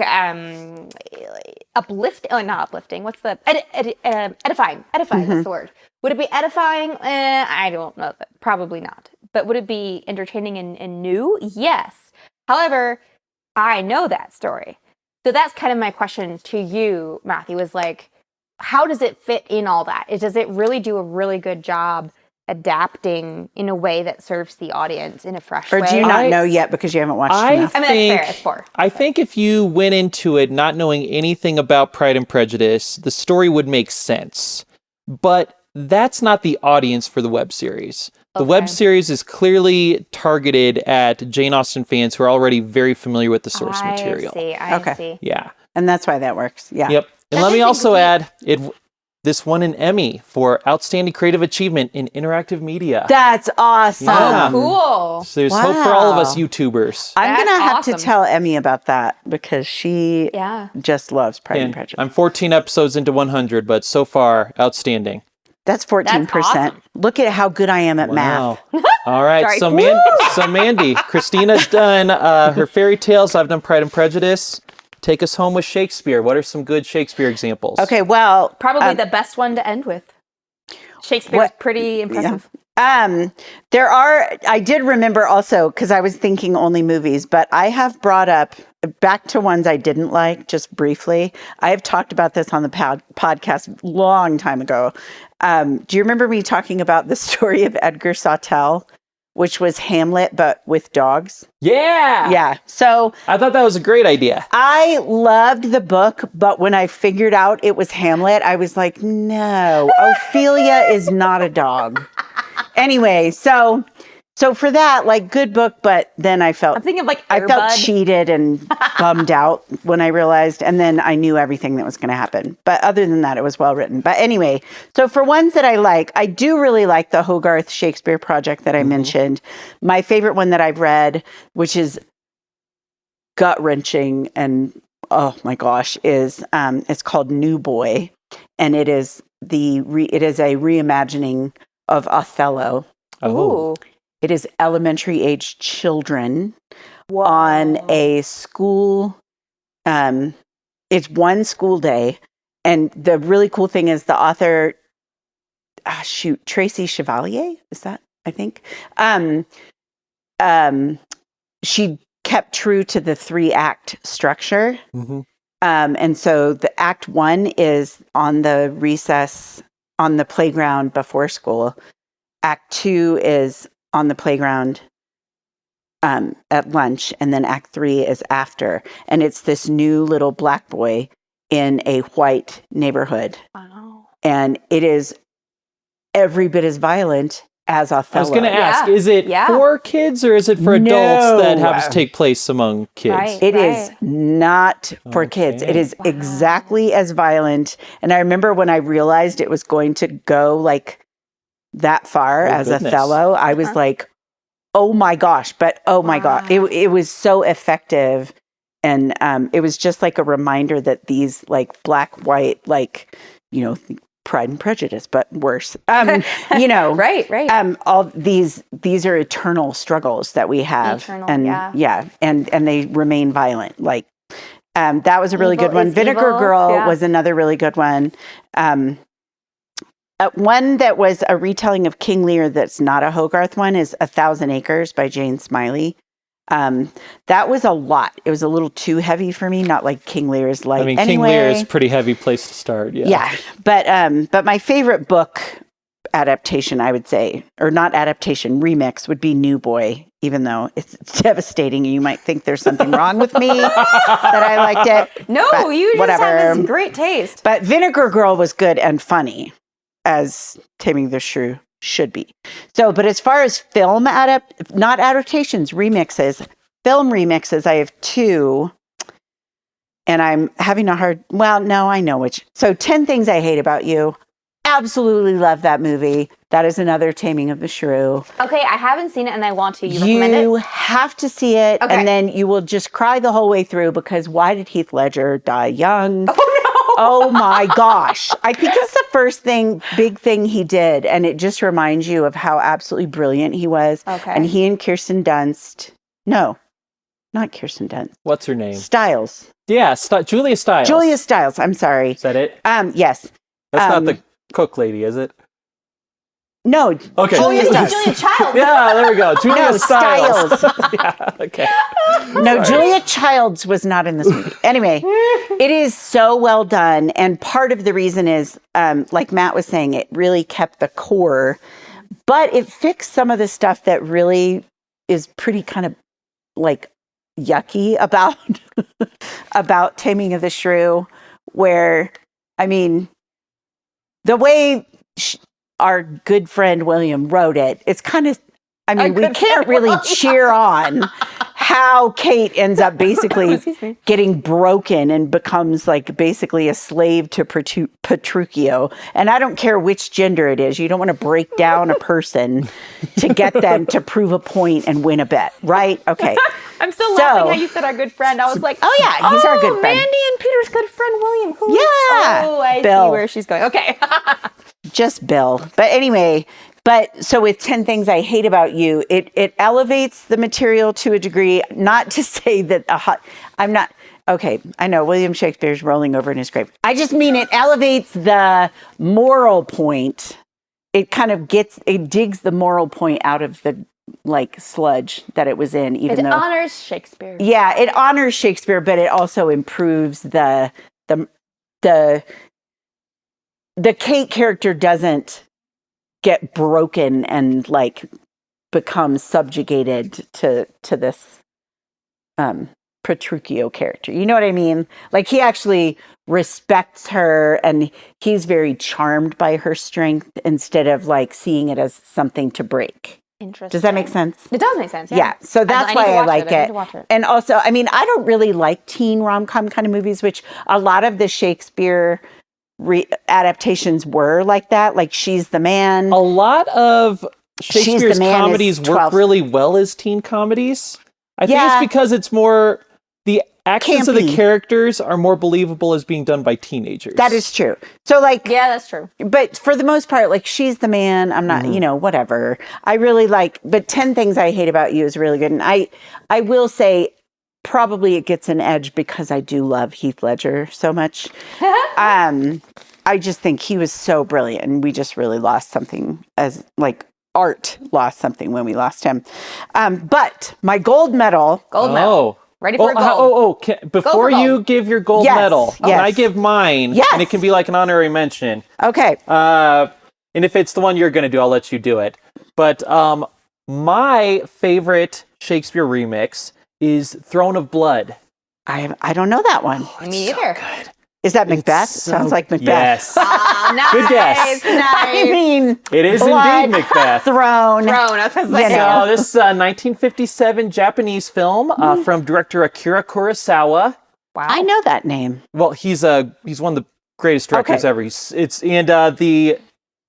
uplifting? Oh, not uplifting. What's the edifying? Edifying. That's the word. Would it be edifying? I don't know. Probably not. But would it be entertaining and new? Yes. However, I know that story. So that's kind of my question to you, Matthew, is like, how does it fit in all that? Does it really do a really good job adapting in a way that serves the audience in a fresh way? Or do you not know yet because you haven't watched enough? I mean, that's fair. It's fair. I think if you went into it not knowing anything about Pride and Prejudice, the story would make sense. But that's not the audience for the web series. The web series is clearly targeted at Jane Austen fans who are already very familiar with the source material. I see. Yeah. And that's why that works. Yeah. Yep. And let me also add, this won an Emmy for Outstanding Creative Achievement in Interactive Media. That's awesome. Yeah. Cool. So there's hope for all of us YouTubers. I'm going to have awesome. to tell Emmy about that because she just loves Pride and Prejudice. I'm 14 episodes into 100, but so far, outstanding. That's 14%. awesome. Look at how good I am at math. All right. So Mandy, Christina's done her fairy tales. I've done Pride and Prejudice. Take us home with Shakespeare. What are some good Shakespeare examples? Okay, well... Probably the best one to end with. Shakespeare is pretty impressive. I did remember also, because I was thinking only movies, but I have brought up, back to ones I didn't like, just briefly. I have talked about this on the podcast long time ago. Do you remember me talking about the story of Edgar Sawtelle, which was Hamlet, but with dogs? Yeah. Yeah. So I thought that was a great idea. I loved the book, but when I figured out it was Hamlet, I was like, no, Ophelia is not a dog. Anyway, so for that, like, good book, but then I felt... I'm thinking of, like, I Air felt Bud. cheated and bummed out when I realized, and then I knew everything that was going to happen. But other than that, it was well written. But anyway, so for ones that I like, I do really like the Hogarth Shakespeare project that I mentioned. My favorite one that I've read, which is gut-wrenching and, oh my gosh, is it's called New Boy. And it is a reimagining of Othello. Ooh. It is elementary age children on a school. It's one school day. And the really cool thing is the author, Tracy Chevalier, is that, I think? She kept true to the 3-act structure. Mm-hmm. And so the act 1 is on the recess, on the playground before school. Act 2 is on the playground at lunch, and then act 3 is after. And it's this new little black boy in a white neighborhood. Wow. And it is every bit as violent as Othello. I was going to ask, is it for kids or is it for adults that have to take place among kids? Right. It is not for kids. It is exactly as violent. And I remember when I realized it was going to go like that far as Othello, I was like, oh my gosh, but oh my God. It was so effective. And it was just like a reminder that these like black, white, like, Pride and Prejudice, but worse. Right. All these are eternal struggles that we have, and they remain violent. Like that was a really good one. Vinegar Girl was another really good one. One that was a retelling of King Lear that's not a Hogarth one is 1,000 Acres by Jane Smiley. That was a lot. It was a little too heavy for me. Not like King Lear is light. I mean, anyway. King Lear is a pretty heavy place to start. Yeah, but my favorite book adaptation, I would say, or not adaptation, remix would be New Boy. Even though it's devastating, you might think there's something wrong with me that I liked it. No, but you just whatever. have this great taste. But Vinegar Girl was good and funny, as Taming the Shrew should be. So, but as far as film not adaptations, remixes, film remixes, I have 2. And I'm having I know which. So 10 Things I Hate About You. Absolutely love that movie. That is another Taming of the Shrew. Okay, I haven't seen it and I want to. You recommend it? You have to see it, Okay. and then you will just cry the whole way through because why did Heath Ledger die young? Oh no! Oh my gosh. I think it's the first big thing he did, and it just reminds you of how absolutely brilliant he was. Okay. And he and Kirsten Dunst. No, not Kirsten Dunst. What's her name? Stiles. Yeah, Julia Stiles. Julia Stiles, I'm sorry. Is that it? Yes. That's not the cook lady, is it? No. Okay. Julia Stiles. Julia Childs. Yeah, there we go. Julia Stiles. Stiles. Yeah, okay. No, Julia Childs was not in this movie. Anyway, it is so well done. And part of the reason is, like Matt was saying, it really kept the core, but it fixed some of the stuff that really is pretty kind of like yucky about Taming of the Shrew, where, I mean, the way our good friend William wrote it, it's kind of, I mean, we can't really cheer on how Kate ends up basically getting broken and becomes like basically a slave to Petruchio. And I don't care which gender it is. You don't want to break down a person to get them to prove a point and win a bet, right? Okay. I'm still laughing how you said our good friend. I was like, oh yeah, he's our good friend. Mandy and Peter's good friend William. Who Yeah. Oh, I Bill. see where she's going. Okay. Just Bill. But anyway, so with 10 Things I Hate About You, it elevates the material to a degree, not to say that I'm not, okay, I know William Shakespeare's rolling over in his grave. I just mean it elevates the moral point. It kind of digs the moral point out of the like sludge that it was in, even though. It honors Shakespeare. Yeah, it honors Shakespeare, but it also improves the Kate character doesn't get broken and like become subjugated to this Petruchio character. You know what I mean? Like he actually respects her and he's very charmed by her strength instead of like seeing it as something to break. Interesting. Does that make sense? It does make sense. Yeah. So that's why I like it. It. And also, I mean, I don't really like teen rom-com kind of movies, which a lot of the Shakespeare adaptations were like that. Like She's the Man. A lot of Shakespeare's comedies work really well as teen comedies. I think it's because it's more, the actions of the characters are more believable as being done by teenagers. That is true. So like, yeah, that's true. But for the most part, like She's the Man, I'm not, whatever. I really like, but 10 Things I Hate About You is really good. And I will say probably it gets an edge because I do love Heath Ledger so much. I just think he was so brilliant and we just really lost something as like art lost something when we lost him. But my gold medal. Gold medal. Ready for a gold. Before you give your gold medal, can I give mine? Yes. And it can be like an honorary mention. Okay. And if it's the one you're going to do, I'll let you do it. But my favorite Shakespeare remix is Throne of Blood. I don't know that one. Me either. So good. Is that Macbeth? Sounds like Macbeth. Yes. Nice. Good guess. Nice. I mean, it is blood, indeed Macbeth. Throne. I was like, So this 1957 Japanese film from director Akira Kurosawa. Wow. I know that name. Well, he's one of the greatest directors ever. The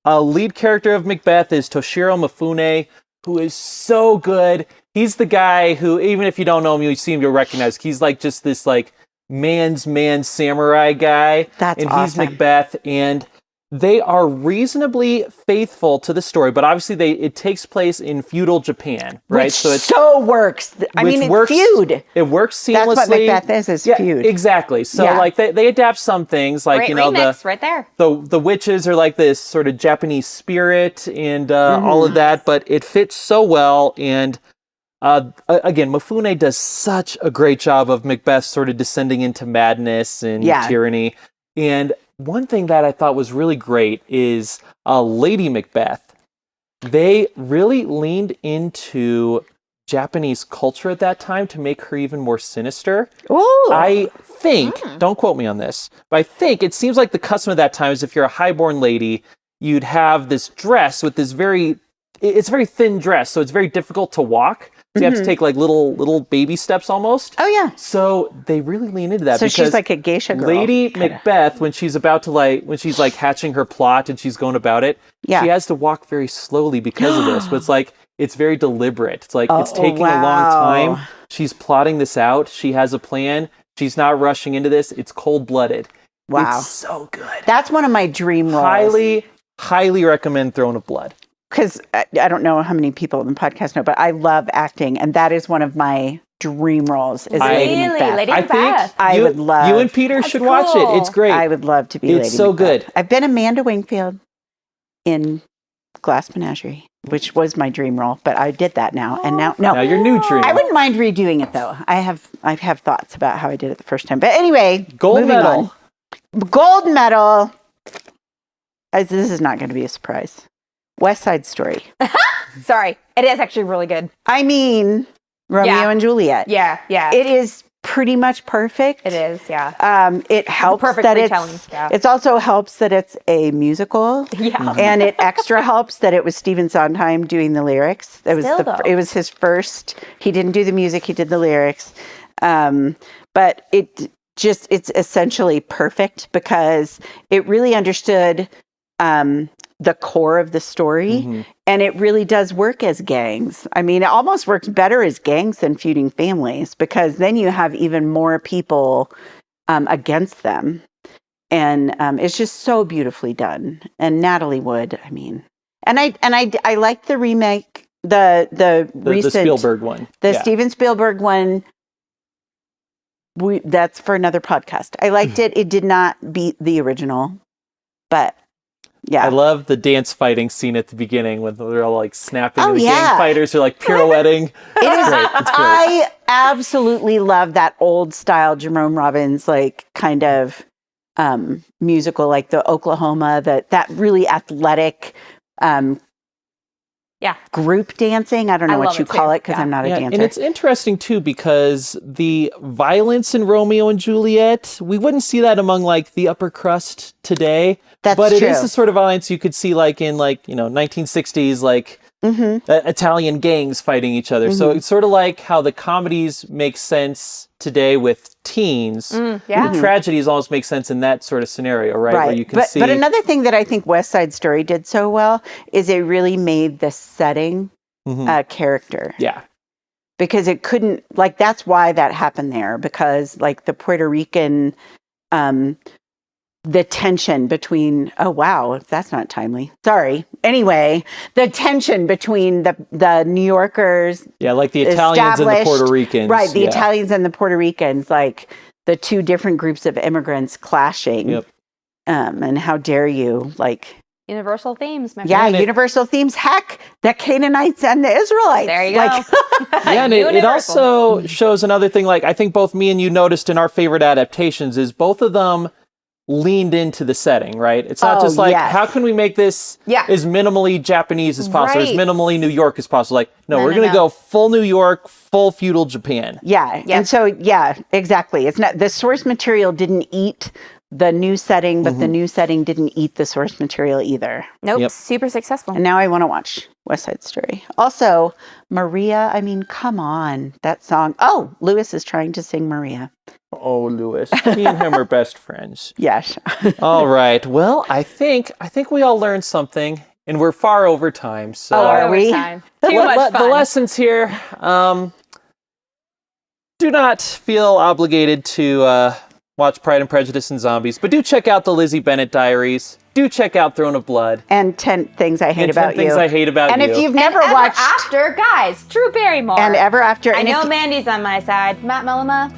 lead character of Macbeth is Toshiro Mifune, who is so good. He's the guy who, even if you don't know him, you see him, you'll recognize. He's like just this like man's man samurai guy. That's and awesome. He's Macbeth, and they are reasonably faithful to the story, but obviously it takes place in feudal Japan, right? Which so works. I mean, it's feud. It works seamlessly. That's what Macbeth is feud. Exactly. So like they adapt some things, like great remix right there. The witches are like this sort of Japanese spirit and all of that, but it fits so well. And Again, Mifune does such a great job of Macbeth sort of descending into madness and tyranny. And one thing that I thought was really great is Lady Macbeth. They really leaned into Japanese culture at that time to make her even more sinister. Ooh. I think, don't quote me on this, but I think it seems like the custom of that time is if you're a highborn lady, you'd have this dress with this it's a very thin dress, so it's very difficult to walk. So you have to take like little baby steps almost. Oh yeah. So they really lean into that. So because she's like a geisha girl. Lady Macbeth, when she's hatching her plot and she's going about it, she has to walk very slowly because of this. But it's like, it's very deliberate. It's like, it's taking a long time. She's plotting this out. She has a plan. She's not rushing into this. It's cold-blooded. Wow. It's so good. That's one of my dream roles. Highly recommend Throne of Blood. Because I don't know how many people in the podcast know, but I love acting, and that is one of my dream roles. Is Lady Macbeth. Lady Macbeth. I would love. You and Peter should watch it. It's great. I would love to be Lady Macbeth. It's so good. I've been Amanda Wingfield in Glass Menagerie, which was my dream role, but I did that now, and now your new dream. I wouldn't mind redoing it though. I have thoughts about how I did it the first time, but anyway, gold medal. Gold medal. This is not going to be a surprise. West Side Story. Sorry, it is actually really good. I mean, Romeo and Juliet. Yeah. It is pretty much perfect. It is, yeah. It helps that it also helps that it's a musical. Yeah. And it extra helps that it was Stephen Sondheim doing the lyrics. It was his first. He didn't do the music, he did the lyrics. But it's essentially perfect because it really understood the core of the story, and it really does work as gangs. I mean, it almost works better as gangs than feuding families, because then you have even more people against them, and it's just so beautifully done. And Natalie Wood, I mean, and I like the remake, the recent Spielberg one, Steven Spielberg one. That's for another podcast. I liked it. It did not beat the original, but. Yeah. I love the dance fighting scene at the beginning when they're all like snapping and the gang fighters are like pirouetting. It's great. I absolutely love that old style Jerome Robbins like kind of musical, like the Oklahoma, that really athletic group dancing. I don't know what you call it because I'm not a dancer. And it's interesting too because the violence in Romeo and Juliet, we wouldn't see that among like the upper crust today. But it is the sort of violence you could see like in 1960s like Italian gangs fighting each other. So it's sort of like how the comedies make sense today with teens. The tragedies almost make sense in that sort of scenario, right? Where you can see. But another thing that I think West Side Story did so well is it really made the setting character. Yeah. Because it couldn't, like, that's why that happened there. Because, like, the Puerto Rican, the tension between, oh, wow, that's not timely. Sorry. Anyway, the tension between the New Yorkers. Yeah, like the Italians and the Puerto Ricans. Right, the Italians and the Puerto Ricans, like the two different groups of immigrants clashing. Yep. And how dare you, like. Universal themes, my friend. Yeah, universal themes. Heck, the Canaanites and the Israelites. There you go. Yeah, and it also shows another thing, like I think both me and you noticed in our favorite adaptations is both of them leaned into the setting, right? It's not just like, how can we make this as minimally Japanese as possible, as minimally New York as possible? Like, no, we're going to go full New York, full feudal Japan. Yeah, and so, exactly. It's not, the source material didn't eat the new setting, but the new setting didn't eat the source material either. Nope, super successful. And now I want to watch West Side Story. Also, Maria, I mean, come on, that song. Oh, Lewis is trying to sing Maria. Oh, Lewis. Me and him are best friends. Yes. All right. Well, I think we all learned something, and we're far over time. So are we? Too much fun. The lessons here, do not feel obligated to watch Pride and Prejudice and Zombies, but do check out the Lizzie Bennet Diaries. Do check out Throne of Blood. And 10 Things I Hate About You. 10 Things I Hate About You. And if you've never watched... After, guys, Drew Barrymore. And Ever After... I know Mandy's on my side. Matt Mellema.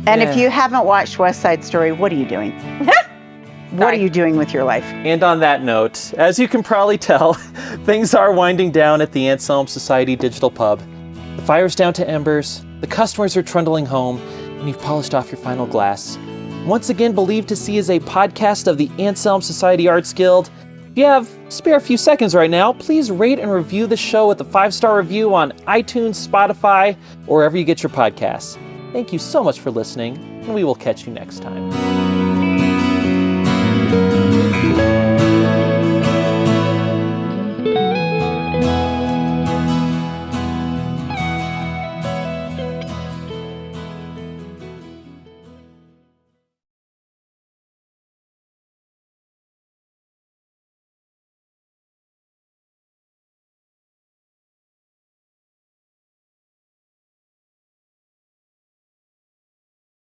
And if you haven't watched West Side Story, what are you doing? What are you doing with your life? And on that note, as you can probably tell, things are winding down at the Anselm Society Digital Pub. The fire's down to embers, the customers are trundling home, and you've polished off your final glass. Once again believed to see is a podcast of the Anselm Society Arts Guild. If you have a spare few seconds right now, please rate and review the show with a 5-star review on iTunes, Spotify, or wherever you get your podcasts. Thank you so much for listening, and we will catch you next time.